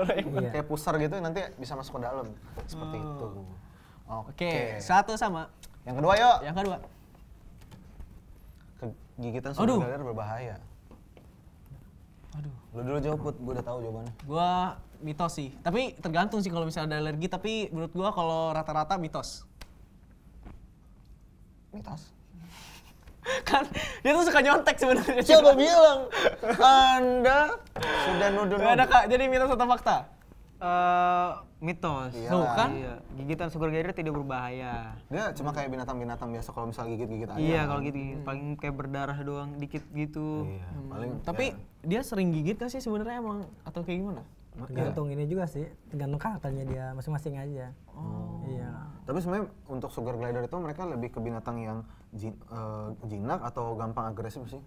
Kayak pusar gitu nanti bisa masuk ke dalam. Seperti itu. Oke, satu sama. Yang kedua yuk. Yang kedua. Gigitan Sugar Glider berbahaya. Aduh. Lu dulu jawab, Put. Gue udah tahu jawabannya. Gua mitos sih. Tapi tergantung sih kalau misalnya ada alergi, tapi menurut gua kalau rata-rata mitos. Mitos. Kan dia tuh suka nyontek sebenarnya. Coba bilang, Anda sudah nuduh. Nggak ada, Kak. Jadi mitos atau fakta? Mitos. Tuh kan? Iya. Gigitan sugar glider tidak berbahaya. Dia cuma kayak binatang-binatang biasa kalau misal gigit-gigit aja. Iya, kalau gitu paling kayak berdarah doang dikit gitu. Iya, paling Tapi dia sering gigit kan sih sebenarnya emang atau kayak gimana? Tergantung ini juga sih, tergantung karakternya dia masing-masing aja. Oh. Iya. Tapi sebenarnya untuk Sugar Glider itu mereka lebih ke binatang yang jinak atau gampang agresif sih?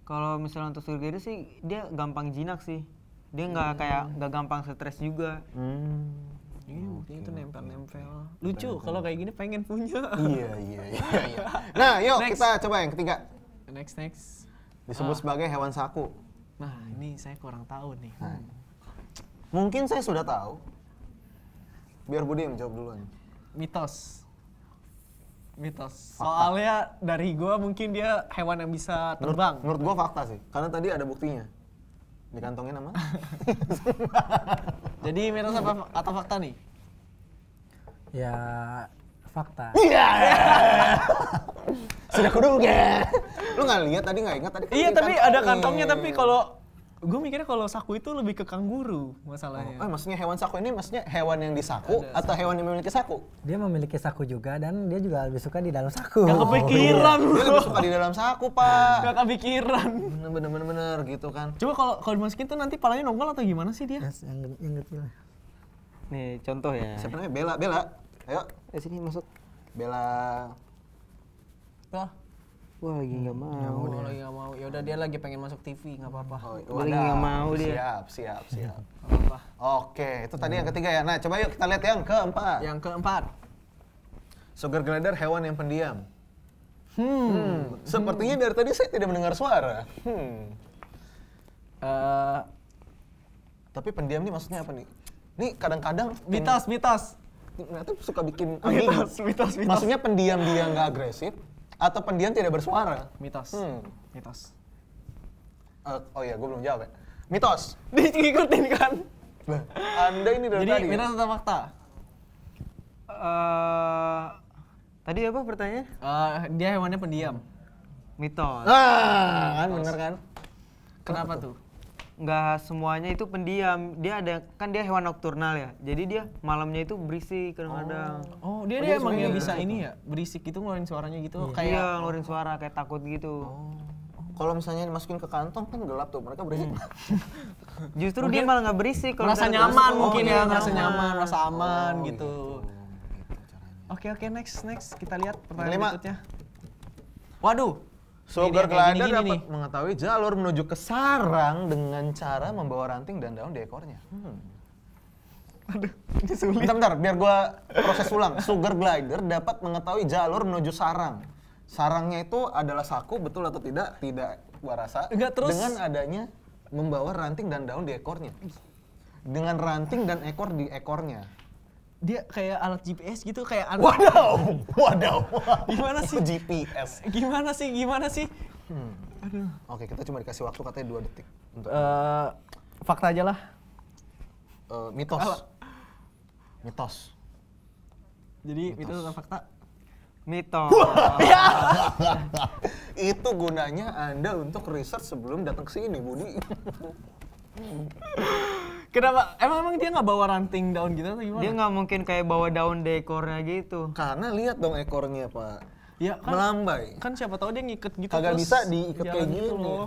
Kalau misalnya untuk sugar glider sih dia gampang jinak sih. Dia nggak gampang stres juga. Iya, buktinya itu nempel-nempel. Lucu kalau kayak gini pengen punya. Iya. Nah, yuk Next. kita coba yang ketiga. Next. Disebut sebagai hewan saku. Nah, ini saya kurang tahu nih. Mungkin saya sudah tahu. Biar Budi yang jawab duluan. Mitos. Soalnya dari gua mungkin dia hewan yang bisa terbang. Menurut gua fakta sih, karena tadi ada buktinya. Dikantongin nama? Jadi mitos apa atau fakta nih? Ya fakta. Iya. Sudah kuduga. Lu nggak lihat tadi, nggak ingat tadi? Kan Iya, tapi ada kantongnya, dikantongin. tapi kalau gue mikirnya kalau saku itu lebih ke kanguru masalahnya. Maksudnya hewan saku ini maksudnya hewan yang disaku atau hewan yang memiliki saku? Dia memiliki saku juga dan dia juga lebih suka di dalam saku. Gak kepikiran Dia lu. lebih suka di dalam saku, Pak. Gak kepikiran. Bener gitu kan. Coba kalau dimasukin tuh nanti palanya nongol atau gimana sih dia? Yes, yang kecil. Nih contoh ya. Siapa namanya? Bella. Ayo, Sini masuk. Bella. Wah, Wah lagi nggak mau. lagi nggak mau. Ya udah dia lagi pengen masuk TV, nggak apa-apa. Dia lagi nggak mau dia. Siap. Nggak apa-apa. Oke, itu tadi yang ketiga ya. Nah, coba yuk kita lihat yang keempat. Yang keempat. Sugar Glider hewan yang pendiam. Sepertinya dari tadi saya tidak mendengar suara. Tapi pendiam nih maksudnya apa nih? Nih kadang-kadang Mitos. ternyata suka bikin ambigu. Mitos. Maksudnya pendiam dia nggak agresif atau pendiam tidak bersuara? Mitos. Oh iya, gue belum jawab ya. Mitos. Diikutin kan? Lah, Anda ini dari Jadi tadi. mitos atau fakta? Tadi apa pertanyaan? Dia hewannya pendiam. Mitos. Ah, kan bener kan? Kenapa tuh? Nggak semuanya itu pendiam. Dia dia hewan nokturnal ya. Jadi dia malamnya itu berisik kadang-kadang. Oh, dia emang ya bisa ini ya, berisik gitu ngeluarin suaranya gitu Iya, kayak ngeluarin suara kayak takut gitu. Kalau misalnya dimasukin ke kantong kan gelap tuh, mereka berisik. Justru dia malah nggak berisik kalau merasa misalnya nyaman berisik. mungkin iya, ya, merasa nyaman, merasa aman gitu. Gitu caranya. Oke, next kita lihat pertanyaan Kelima. berikutnya. Waduh. Sugar Ini kayak glider gini-gini dapat mengetahui jalur menuju ke sarang dengan cara membawa ranting dan daun di ekornya. Aduh, ini sulit. Bentar, biar gua proses ulang. Sugar glider dapat mengetahui jalur menuju sarang. Sarangnya itu adalah saku, betul atau tidak? Tidak, gua rasa. Enggak, terus? Dengan adanya membawa ranting dan daun di ekornya. Dengan ranting dan ekor di ekornya. Dia kayak alat GPS gitu, kayak Wadaw. Gimana sih? GPS. Gimana sih? Oke, kita cuma dikasih waktu katanya 2 detik. Untuk Fakta aja lah. mitos. Apa? Mitos. Jadi itu tentang fakta. Mitos. Itu gunanya Anda untuk research sebelum datang ke sini, Budi. Kenapa? Emang dia nggak bawa ranting daun gitu atau gimana? Dia nggak mungkin kayak bawa daun di ekornya gitu. Karena lihat dong ekornya, Pak. Ya kan, Melambai. kan siapa tahu dia ngiket gitu. Kagak terus bisa diikat jalan kayak gitu gini. loh.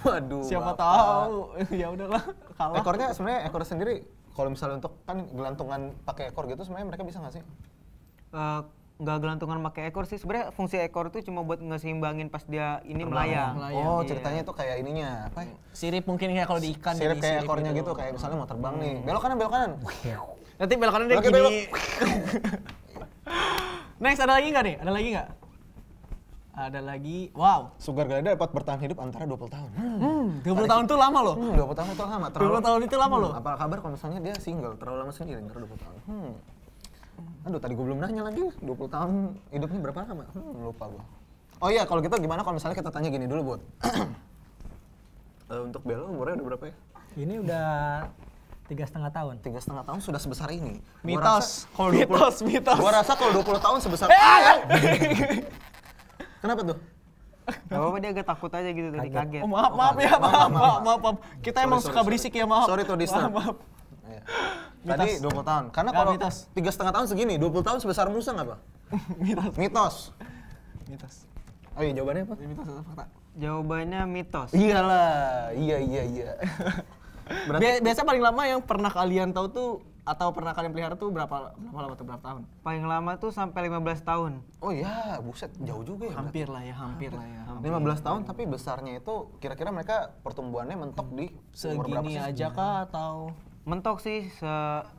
Waduh. Siapa Bapak. tahu. Ya udahlah, kalah. Ekornya sebenarnya ekor sendiri kalau misalnya untuk kan gelantungan pakai ekor gitu sebenarnya mereka bisa nggak sih? Nggak gelantungan pakai ekor sih. Sebenarnya fungsi ekor itu cuma buat ngeseimbangin pas dia ini melayang. Oh, Iya. ceritanya tuh kayak ininya apa ya? Sirip mungkin kayak kalau di ikan Sirip jadi kayak sirip ekornya gitu, kayak misalnya mau terbang nih. Belok kanan. Nanti belok kanan dia Belok, gini. belok. Next, ada lagi nggak nih? Ada lagi nggak? Ada lagi. Wow. Sugar glider dapat bertahan hidup antara 20 tahun. 20 tahun tuh lama loh. 20 tahun itu lama. 20 tahun itu lama loh. Apa kabar kalau misalnya dia single, terlalu lama sendiri, antara 20 tahun. Aduh, tadi gue belum nanya lagi, 20 tahun hidupnya berapa lama? Lupa gue. Oh iya, kalau gitu gimana kalau misalnya kita tanya gini dulu, Bud. Untuk Bella umurnya udah berapa ya? Ini udah 3,5 tahun. 3,5 tahun sudah sebesar ini. Mitos. Kalau 20, Mitos. Gua rasa kalau 20 tahun sebesar Kenapa tuh? Gak apa-apa, dia agak takut aja gitu tadi, kaget. Oh, maaf ya, maaf. Kita emang suka berisik ya, maaf. Sorry to disturb. Maaf. Iya. Tadi 20 tahun. Karena Nggak, kalau mitos. 3,5 tahun segini, 20 tahun sebesar Musa nggak, Pak? Mitos. Oh iya, jawabannya apa? Mitos atau fakta? Jawabannya mitos. Iyalah. Iya. Biasa paling lama yang pernah kalian tahu tuh atau pernah kalian pelihara tuh berapa lama tuh, berapa tahun? Paling lama tuh sampai 15 tahun. Oh iya, buset, jauh juga ya. Hampir lah ya. 15 tahun tapi besarnya itu kira-kira mereka pertumbuhannya mentok di umur berapa Segini sih? aja kah atau Mentok sih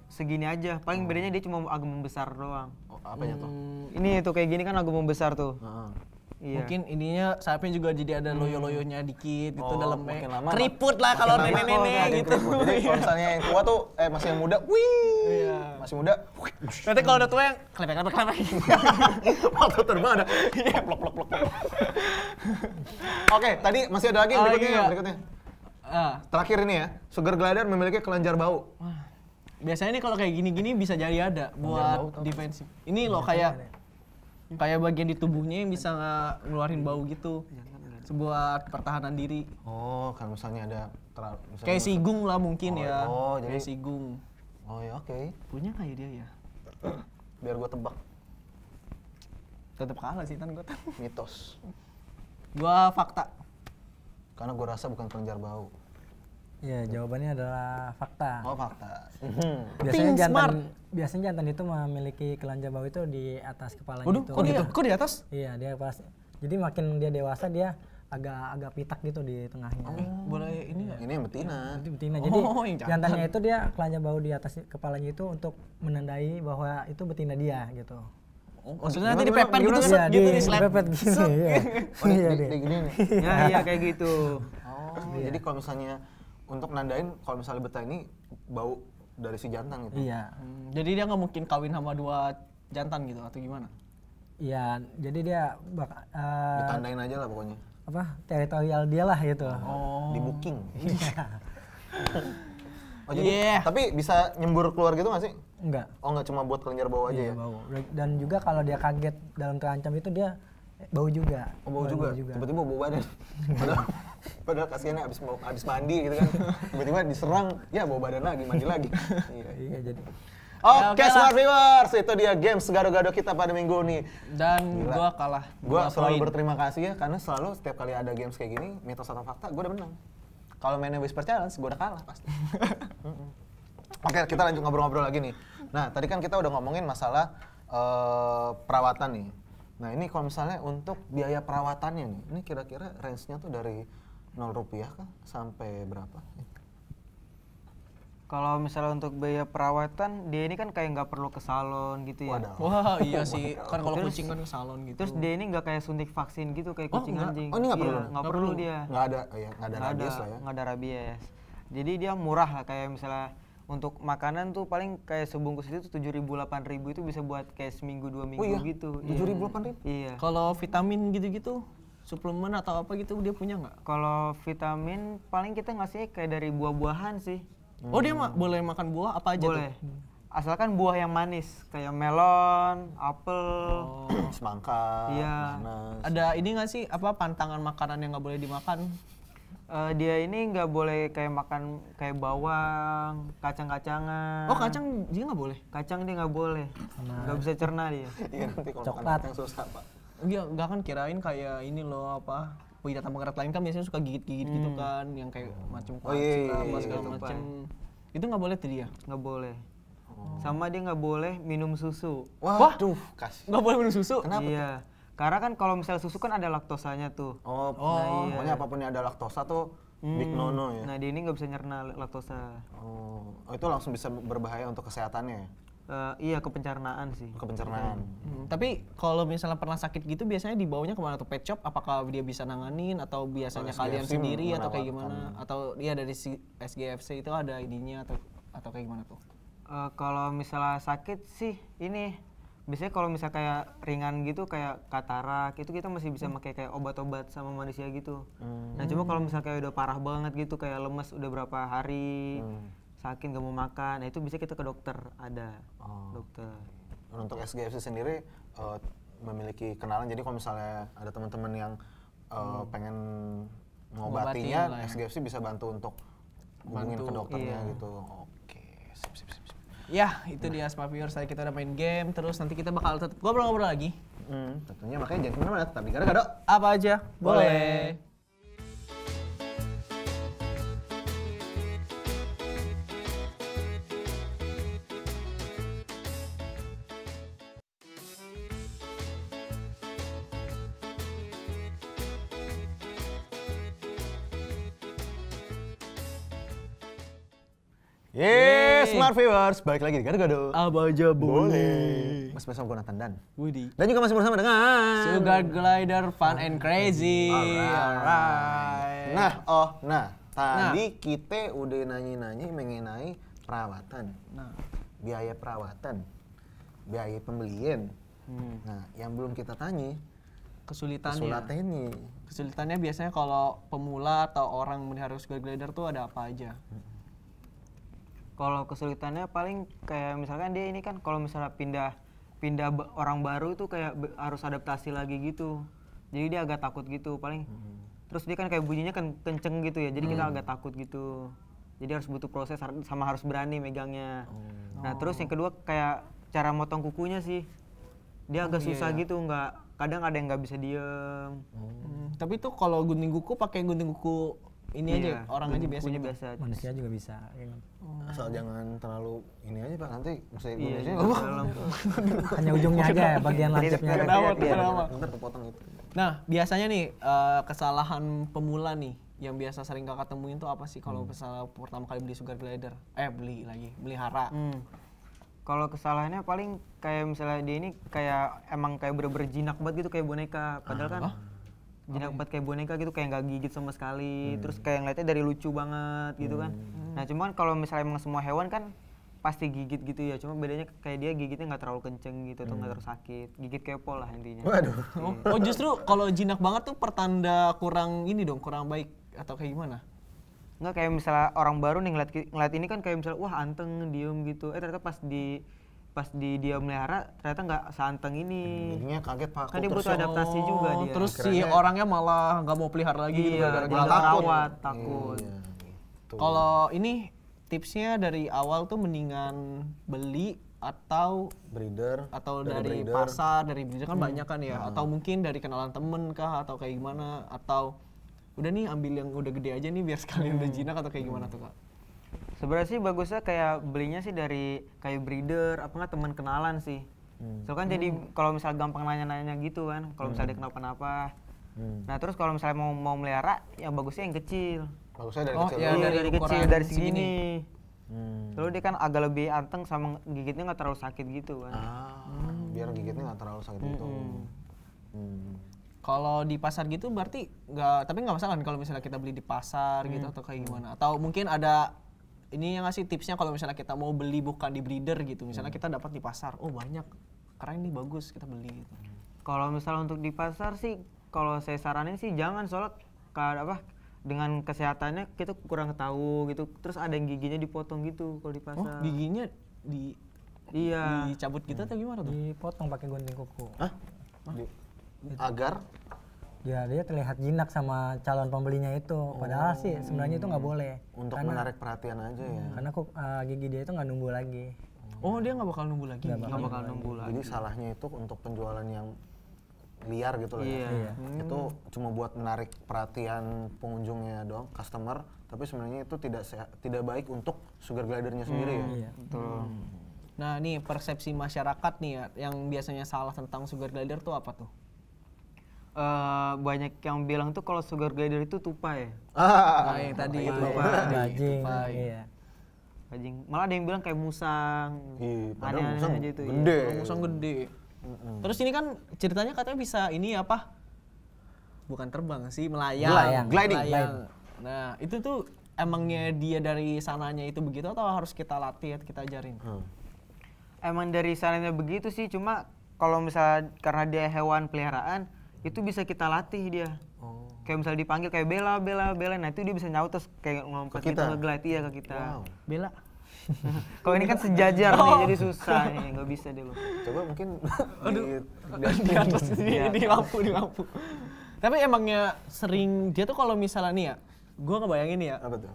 segini aja. Paling bedanya dia cuma agak membesar doang. Oh, apanya tuh? Ini tuh kayak gini kan agak membesar tuh. Heeh. Iya. mungkin ininya sayapnya juga jadi ada loyo-loyonya dikit gitu Oh, dalamnya. makin lama Keriput lah kalau makin lama nenek-nenek ada gitu. keriput. Jadi kalau misalnya yang tua tuh masih yang muda, wih. Iya. Masih muda. Nanti kalau udah tua yang klepek. Waktu terbang ada. Plok. Oke, tadi masih ada lagi yang Ada berikutnya. lagi nggak? Berikutnya. Ah, Terakhir ini ya, sugar glider memiliki kelenjar bau. biasanya nih kalau kayak gini-gini bisa jadi ada bau buat tau. defensif. Ini loh kayak bagian di tubuhnya yang bisa ngeluarin bau gitu. Sebuah pertahanan diri. Oh, kalau misalnya ada Kayak sigung lah mungkin Oh, ya. oh, jadi- Kayak sigung. Oh ya, oke. Punya kayak dia ya. Biar gua tebak. Tetap kalah sih Tan gua. Mitos. Gua fakta. Karena gua rasa bukan kelenjar bau. Ya, jawabannya adalah fakta. Oh, fakta. Biasanya Think jantan, smart. biasanya jantan itu memiliki kelenjar bau itu di atas kepalanya Waduh, itu. kok di atas? Iya, dia pas. Jadi makin dia dewasa dia agak pitak gitu di tengahnya. Boleh ini nggak? Ini yang betina. Itu betina. Jadi Oh, yang jantan. jantannya itu dia kelenjar bau di atas kepalanya itu untuk menandai bahwa itu betina dia gitu. Maksudnya nanti Gimana, dipepet gimana? gitu, Iya, set gitu di slap. dipepet gini. Iya. Oh, Iya, di deh. gini nih. Ya, iya kayak gitu. Oh, jadi kalau misalnya untuk nandain kalau misalnya betina ini bau dari si jantan gitu. Iya. Jadi dia nggak mungkin kawin sama dua jantan gitu atau gimana? Iya, jadi dia Ditandain aja lah pokoknya. apa teritorial dia lah gitu. Oh. Di booking. Iya. Oh, jadi Yeah. tapi bisa nyembur keluar gitu nggak sih? Enggak. Oh, nggak cuma buat kelenjar bau aja Iya, ya? bau. Dan juga kalau dia kaget dalam terancam itu dia Bau juga. Oh, bau juga. Tiba-tiba bau badan. Padahal kasihannya abis mandi gitu kan. Tiba-tiba diserang, ya bau badan lagi, mandi lagi. Iya jadi. Oke, Smart Viewers, itu dia games gado-gado kita pada minggu ini. Dan gua kalah. Gua 2 selalu poin. berterima kasih ya, karena selalu setiap kali ada games kayak gini, mitos atau fakta, gua udah menang. Kalau mainnya Whisper Challenge, gua udah kalah pasti. Oke, kita lanjut ngobrol-ngobrol lagi nih. Nah, tadi kan kita udah ngomongin masalah perawatan nih. Nah, ini kalau misalnya untuk biaya perawatannya nih, ini kira-kira range-nya tuh dari 0 rupiah kah sampai berapa? Kalau misalnya untuk biaya perawatan, dia ini kan kayak nggak perlu ke salon gitu ya. Waduh. Wah, iya sih. Kan kalau Terus- kucing kan ke salon gitu. Terus dia ini nggak kayak suntik vaksin gitu kayak kucing enggak? anjing. Oh, ini nggak Iya, perlu? nggak perlu dia. Nggak ada, ya, nggak ada rabies lah ya. Nggak ada rabies. Jadi dia murah lah, kayak misalnya untuk makanan tuh paling kayak sebungkus itu 7.000 8.000 itu bisa buat kayak seminggu 2 minggu iya? gitu. 7.000 8.000? Iya. Kalau vitamin gitu-gitu, suplemen atau apa gitu dia punya nggak? Kalau vitamin paling kita ngasih kayak dari buah-buahan sih. Oh dia boleh makan buah apa aja Boleh. tuh? Asalkan buah yang manis kayak melon, apel. Semangka, Iya. nanas. Ada ini nggak sih apa pantangan makanan yang nggak boleh dimakan? Dia ini nggak boleh kayak makan kayak bawang, kacang-kacangan. Oh kacang dia nggak boleh? Kacang dia nggak boleh. Nggak bisa cerna dia. Iya, nanti kalau makan Coklat. kacang susah, Pak. Iya nggak kan kirain kayak ini loh apa binatang pengerat lain kan biasanya suka gigit-gigit gitu kan yang kayak macam Oh, iya, iya, apa iya, segala iya. macam. Itu nggak boleh tuh dia? Nggak boleh. Sama dia nggak boleh minum susu. Waduh, kasih. Nggak boleh minum susu? Kenapa Iya. Karena kan kalau misalnya susu kan ada laktosanya tuh. Oh, iya. pokoknya apapun yang ada laktosa tuh big no-no ya. Nah dia ini nggak bisa nyerna laktosa. Oh, itu langsung bisa berbahaya untuk kesehatannya ya? Iya ke pencernaan sih. Ke pencernaan. Tapi kalau misalnya pernah sakit gitu biasanya dibawanya kemana tuh pet shop? Apakah dia bisa nanganin atau biasanya Kalau kalian SGFC sendiri atau kayak melewatkan. gimana? Atau dia dari SGFC itu ada ininya atau kayak gimana tuh? Kalau misalnya sakit sih ini biasanya kalau misalnya kayak ringan gitu kayak katarak itu kita masih bisa pakai kayak obat-obat sama manusia gitu. Nah cuma kalau misalnya kayak udah parah banget gitu kayak lemes udah berapa hari sakit nggak mau makan, nah itu bisa kita ke dokter ada dokter. Dan untuk SGFC sendiri memiliki kenalan, jadi kalau misalnya ada teman-teman yang pengen mengobatinya, Ngobatin lah ya. SGFC bisa bantu untuk hubungin ke dokternya iya. gitu. Oke, sip, sip, sip, sip. Ya, itu dia Smart Viewers. Tadi kita udah main game, terus nanti kita bakal tetap ngobrol-ngobrol lagi. Tentunya makanya jangan kemana-mana, tetap di Gado-Gado. Apa aja? Boleh. Yes, Smart Viewers, balik lagi di Gado-Gado. Apa aja Boleh. Mas bersama gue Nathan Dan. Widi. Dan juga masih bersama dengan Sugar Glider Fun and Crazy. Alright. Nah, tadi kita udah nanya-nanya mengenai perawatan. Nah, Biaya perawatan, biaya pembelian. Nah, yang belum kita tanya, kesulitannya. kesulitannya. Biasanya kalau pemula atau orang melihara Sugar Glider tuh ada apa aja? Kalau kesulitannya paling kayak misalkan dia ini kan kalau misalnya orang baru itu kayak harus adaptasi lagi gitu. Jadi dia agak takut gitu paling. Terus dia kan kayak bunyinya kan kenceng gitu ya. Jadi kita agak takut gitu. Jadi harus butuh proses sama harus berani megangnya. Nah, terus yang kedua kayak cara motong kukunya sih. Dia agak susah gitu, kadang ada yang nggak bisa diem. Tapi tuh kalau gunting kuku pakai gunting kuku ini aja orang aja biasa Kukunya gitu. biasa. Manusia juga bisa. kayak gitu. Asal jangan terlalu ini aja Pak, nanti mesti Iya, Indonesia. Hanya ujungnya aja ya, bagian lancipnya. aja. Kenapa? Ntar kepotong itu. Nah, biasanya nih kesalahan pemula nih yang biasa sering kakak temuin tuh apa sih kalau misalnya pertama kali beli Sugar Glider? Melihara. Kalau kesalahannya paling kayak misalnya dia ini kayak emang kayak bener-bener jinak banget gitu kayak boneka. Padahal kan jinak banget kayak boneka gitu kayak nggak gigit sama sekali. Terus kayak ngeliatnya dari lucu banget gitu kan. Nah cuman kalau misalnya emang semua hewan kan pasti gigit gitu ya. Cuma bedanya kayak dia gigitnya nggak terlalu kenceng gitu atau nggak terlalu sakit. Gigit kepo lah intinya. Waduh. Oh justru kalau jinak banget tuh pertanda kurang baik atau kayak gimana? Nggak kayak misalnya orang baru nih ngeliat ini kan kayak misalnya wah anteng diem gitu. Ternyata pas pas dia melihara ternyata nggak seanteng ini. Jadinya kaget Pak. Kan dia butuh adaptasi juga dia. Terus si orangnya malah nggak mau pelihara lagi gitu Iya, gara-gara dia rawat, takut. Iya, gitu. Kalau ini tipsnya dari awal tuh mendingan beli atau breeder dari breeder. pasar, dari breeder kan banyak kan ya, atau mungkin dari kenalan temen kah, atau kayak gimana, atau udah nih ambil yang udah gede aja nih biar sekalian udah jinak, atau kayak gimana tuh Kak? Sebenarnya sih bagusnya kayak belinya sih dari kayak breeder, apa nggak teman kenalan sih. Soalnya kan jadi kalau misal gampang nanya-nanya gitu kan, kalau misalnya dia kenapa-napa. Nah terus kalau misalnya mau melihara, yang bagusnya yang kecil. Bagusnya dari Oh, kecil. iya, dulu. Dari kecil, ukuran dari segini. Lalu dia kan agak lebih anteng sama gigitnya nggak terlalu sakit gitu kan. Biar gigitnya nggak terlalu sakit itu. Kalau di pasar gitu berarti nggak, tapi nggak masalah kan kalau misalnya kita beli di pasar gitu atau kayak gimana? Atau mungkin ada ini yang ngasih tipsnya kalau misalnya kita mau beli bukan di breeder gitu, misalnya kita dapat di pasar, oh banyak, keren nih bagus kita beli gitu. Kalau misalnya untuk di pasar sih, kalau saya saranin sih jangan, soalnya dengan kesehatannya kita kurang tahu gitu. Terus ada yang giginya dipotong gitu kalau di Oh pasar. giginya Iya. dicabut gitu atau gimana tuh? Dipotong pakai gunting kuku. Hah? Agar Ya dia terlihat jinak sama calon pembelinya itu. Padahal sih sebenarnya itu nggak boleh. untuk menarik perhatian aja ya. Karena gigi dia itu nggak numbuh lagi. Oh dia nggak bakal numbuh lagi? Nggak bakal nunggu lagi. Jadi salahnya itu untuk penjualan yang liar gitu loh Iya. ya. Itu cuma buat menarik perhatian pengunjungnya doang, customer, tapi sebenarnya itu tidak baik untuk sugar glidernya sendiri ya. Iya. Betul. Nah nih persepsi masyarakat nih ya, yang biasanya salah tentang sugar glider tuh apa tuh? Banyak yang bilang tuh kalau sugar glider itu tupai. Nah yang tadi itu Bajing. tupai. Iya. Bajing. Malah ada yang bilang kayak musang. Iya, padahal Aneh-aneh musang aja itu, iya. gede. Musang gede. Terus ini kan ceritanya katanya bisa ini apa? Bukan terbang sih, melayang. Gliding. Nah itu tuh emangnya dia dari sananya itu begitu atau harus kita latih, kita ajarin? Emang dari sananya begitu sih, cuma kalau misalnya karena dia hewan peliharaan, itu bisa kita latih dia. Kayak misalnya dipanggil kayak bela, nah itu dia bisa nyaut terus kayak ngelompat Ke gitu, kita? nge-glide iya ke kita. Bela. Kalau ini kan sejajar nih, jadi susah nih, nggak bisa deh lo. Coba mungkin Di atas di lampu. Tapi emangnya sering dia tuh kalau misalnya nih ya, gue ngebayangin ya, apa tuh?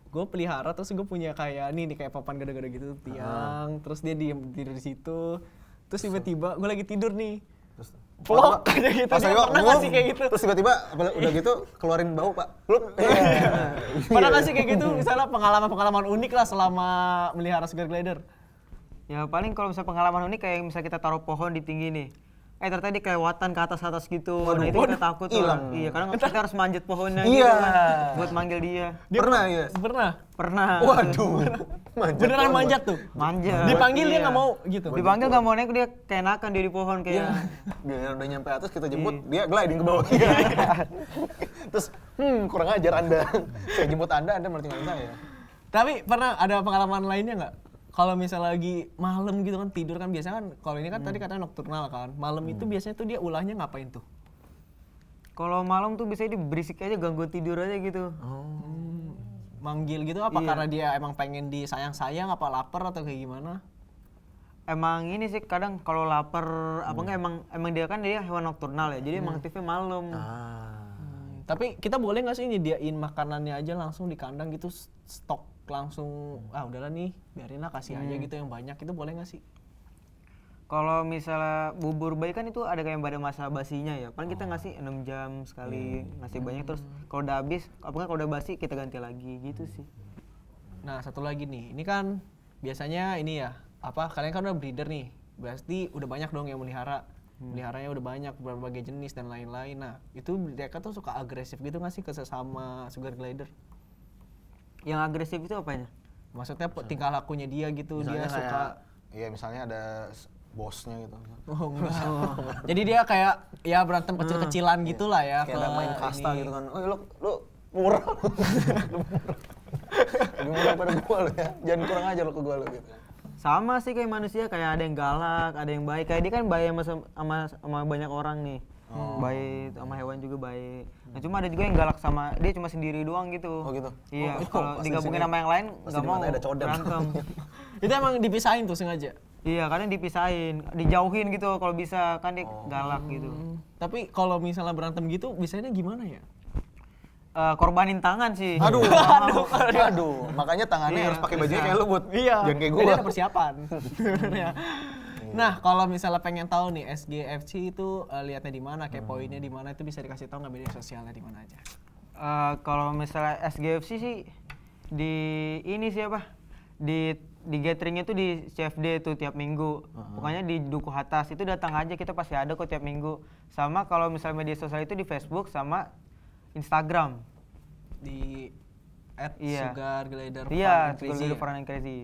gue pelihara terus gue punya kayak nih kayak papan gede-gede gitu tiang, terus dia diem di situ, terus tiba-tiba gue lagi tidur nih, Terus plok aja gitu, pas dia ayo pernah nggak sih kayak gitu? Terus tiba-tiba udah gitu keluarin bau, Pak. Pluk. Pernah nggak sih kayak gitu, misalnya pengalaman unik lah selama melihara sugar glider? Ya paling kalau misalnya pengalaman unik kayak misalnya kita taruh pohon di tinggi nih. Ternyata dia kelewatan ke atas gitu. Nah itu kita takut tuh. hilang. Iya, kadang kita harus manjat pohonnya Iya. gitu kan, buat manggil dia. Pernah ya? Pernah. Waduh. Beneran pohon. manjat tuh? Manjat. Dipanggil dia Iya. nggak mau gitu? Dipanggil nggak mau naik, dia kayak enakan dia di pohon kayak. Biar udah nyampe atas kita jemput, dia gliding ke bawah. Terus, kurang ajar Anda. Saya jemput Anda malah tinggalin saya. Tapi pernah ada pengalaman lainnya nggak? Kalau misalnya lagi malam gitu kan tidur kan biasanya kan kalau ini kan tadi katanya nocturnal kan. Malam itu biasanya tuh dia ulahnya ngapain tuh? Kalau malam tuh biasanya dia berisik aja, ganggu tidur aja gitu. Manggil gitu apa karena dia emang pengen disayang-sayang apa lapar atau kayak gimana? Emang ini sih kadang kalau lapar apa enggak, emang dia kan dia hewan nokturnal ya. Jadi emang aktifnya malam. Tapi kita boleh nggak sih nyediain makanannya aja langsung di kandang gitu, stok langsung, udahlah nih biarin lah kasih aja gitu yang banyak, itu boleh nggak sih? Kalau misalnya bubur bayi kan itu ada kayak pada masa basinya ya. Paling kita ngasih 6 jam sekali, ngasih banyak, terus kalau udah habis, apakah kalau udah basi kita ganti lagi gitu sih. Nah satu lagi nih, ini kan biasanya ini ya, kalian kan udah breeder nih, berarti udah banyak dong yang melihara. Meliharanya udah banyak, berbagai jenis dan lain-lain. Nah itu mereka tuh suka agresif gitu nggak sih ke sesama sugar glider? Yang agresif itu apanya? Maksudnya tingkah lakunya dia gitu, Misalnya dia suka. Iya, misalnya ada bosnya gitu. Oh enggak. Jadi dia kayak ya berantem kecil-kecilan gitulah ya. Kayak ada main ke kasta ini. gitu kan. Oh, lu murah. Lebih murah pada gua lu ya. Jangan kurang aja lu ke gua lu gitu. Sama sih kayak manusia, kayak ada yang galak, ada yang baik. Kayak dia kan baik sama banyak orang nih. Baik sama hewan juga baik. Nah cuma ada juga yang galak sama dia cuma sendiri doang gitu. Oh gitu. Iya, Oh, kalau pasti digabungin sini- sama yang lain pasti nggak di mau mata ada codem. berantem. Itu emang dipisahin tuh sengaja. Iya, kadang dipisahin, dijauhin gitu kalau bisa, kan dia galak gitu. Tapi kalau misalnya berantem gitu, biasanya gimana ya? Korbanin tangan sih. Aduh, makanya tangannya Iya, harus pakai bajunya kayak lu, Bud. Iya. Jangan kayak Jadi gua. ada persiapan. Sebenarnya. Nah, kalau misalnya pengen tahu nih SGFC itu lihatnya di mana, kayak poinnya di mana, itu bisa dikasih tahu nggak media sosialnya di mana aja? Kalau misalnya SGFC sih di ini siapa? Di gatheringnya tuh di CFD tuh tiap minggu. Pokoknya di Duku Atas itu datang aja, kita pasti ada kok tiap minggu. Sama kalau misalnya media sosial itu di Facebook sama Instagram. Di Iya. @sugarglider Iya, Fun and Sugar Crazy Fun and Crazy.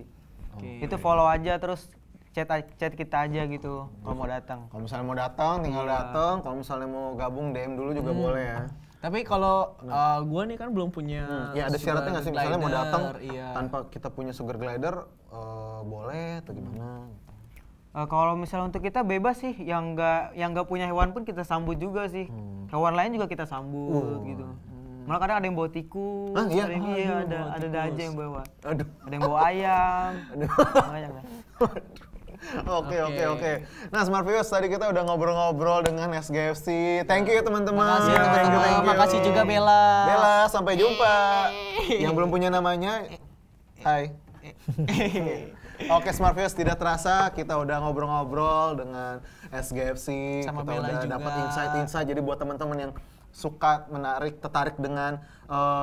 Oke. Itu follow aja terus chat kita aja gitu kalau mau datang. Kalau misalnya mau datang, tinggal datang. Kalau misalnya mau gabung DM dulu juga boleh ya. Tapi kalau gua nih kan belum punya Ya ada syaratnya nggak sih? Misalnya mau glider, datang iya. tanpa kita punya sugar glider, boleh atau gimana? Kalau misalnya untuk kita bebas sih, yang nggak punya hewan pun kita sambut juga sih. Hewan lain juga kita sambut gitu. Malah kadang ada yang bawa tikus, Ah, iya? ada yang ada aja yang bawa. Aduh. Ada yang bawa ayam. Makanya nggak. Oke. Nah, Smart Viewers, tadi kita udah ngobrol-ngobrol dengan SGFC. Thank you ya teman-teman. Makasih Thank you, teman-teman. thank you. Makasih juga Bella. Bella, sampai jumpa. Yang belum punya namanya, hai. Oke, Smart Viewers, tidak terasa kita udah ngobrol-ngobrol dengan SGFC. Sama kita Bella udah juga. dapat insight-insight. Jadi buat teman-teman yang suka tertarik dengan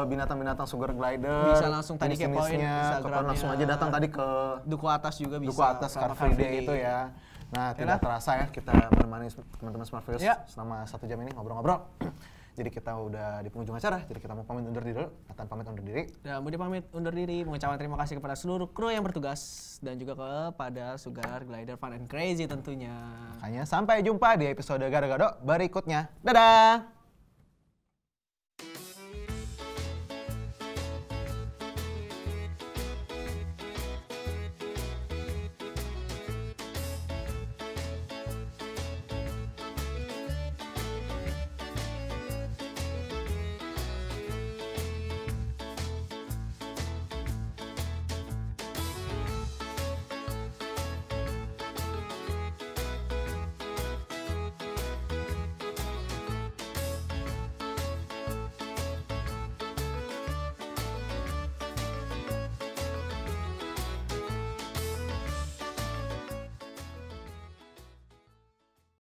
binatang-binatang sugar glider, Bisa langsung tadi kepoin jenis-jenisnya, Instagramnya. langsung aja datang tadi ke Duku Atas juga bisa. Duku Atas Car sama Free Day itu ya. Nah, tidak terasa ya kita menemani teman-teman Smart Viewers Ya. selama 1 jam ini ngobrol-ngobrol. Jadi kita udah di penghujung acara, jadi kita mau pamit undur diri dulu. Nathan pamit undur diri. Dan Budi pamit undur diri, mengucapkan terima kasih kepada seluruh kru yang bertugas dan juga kepada Sugar Glider Fun and Crazy tentunya. Makanya sampai jumpa di episode Gado-Gado berikutnya. Dadah!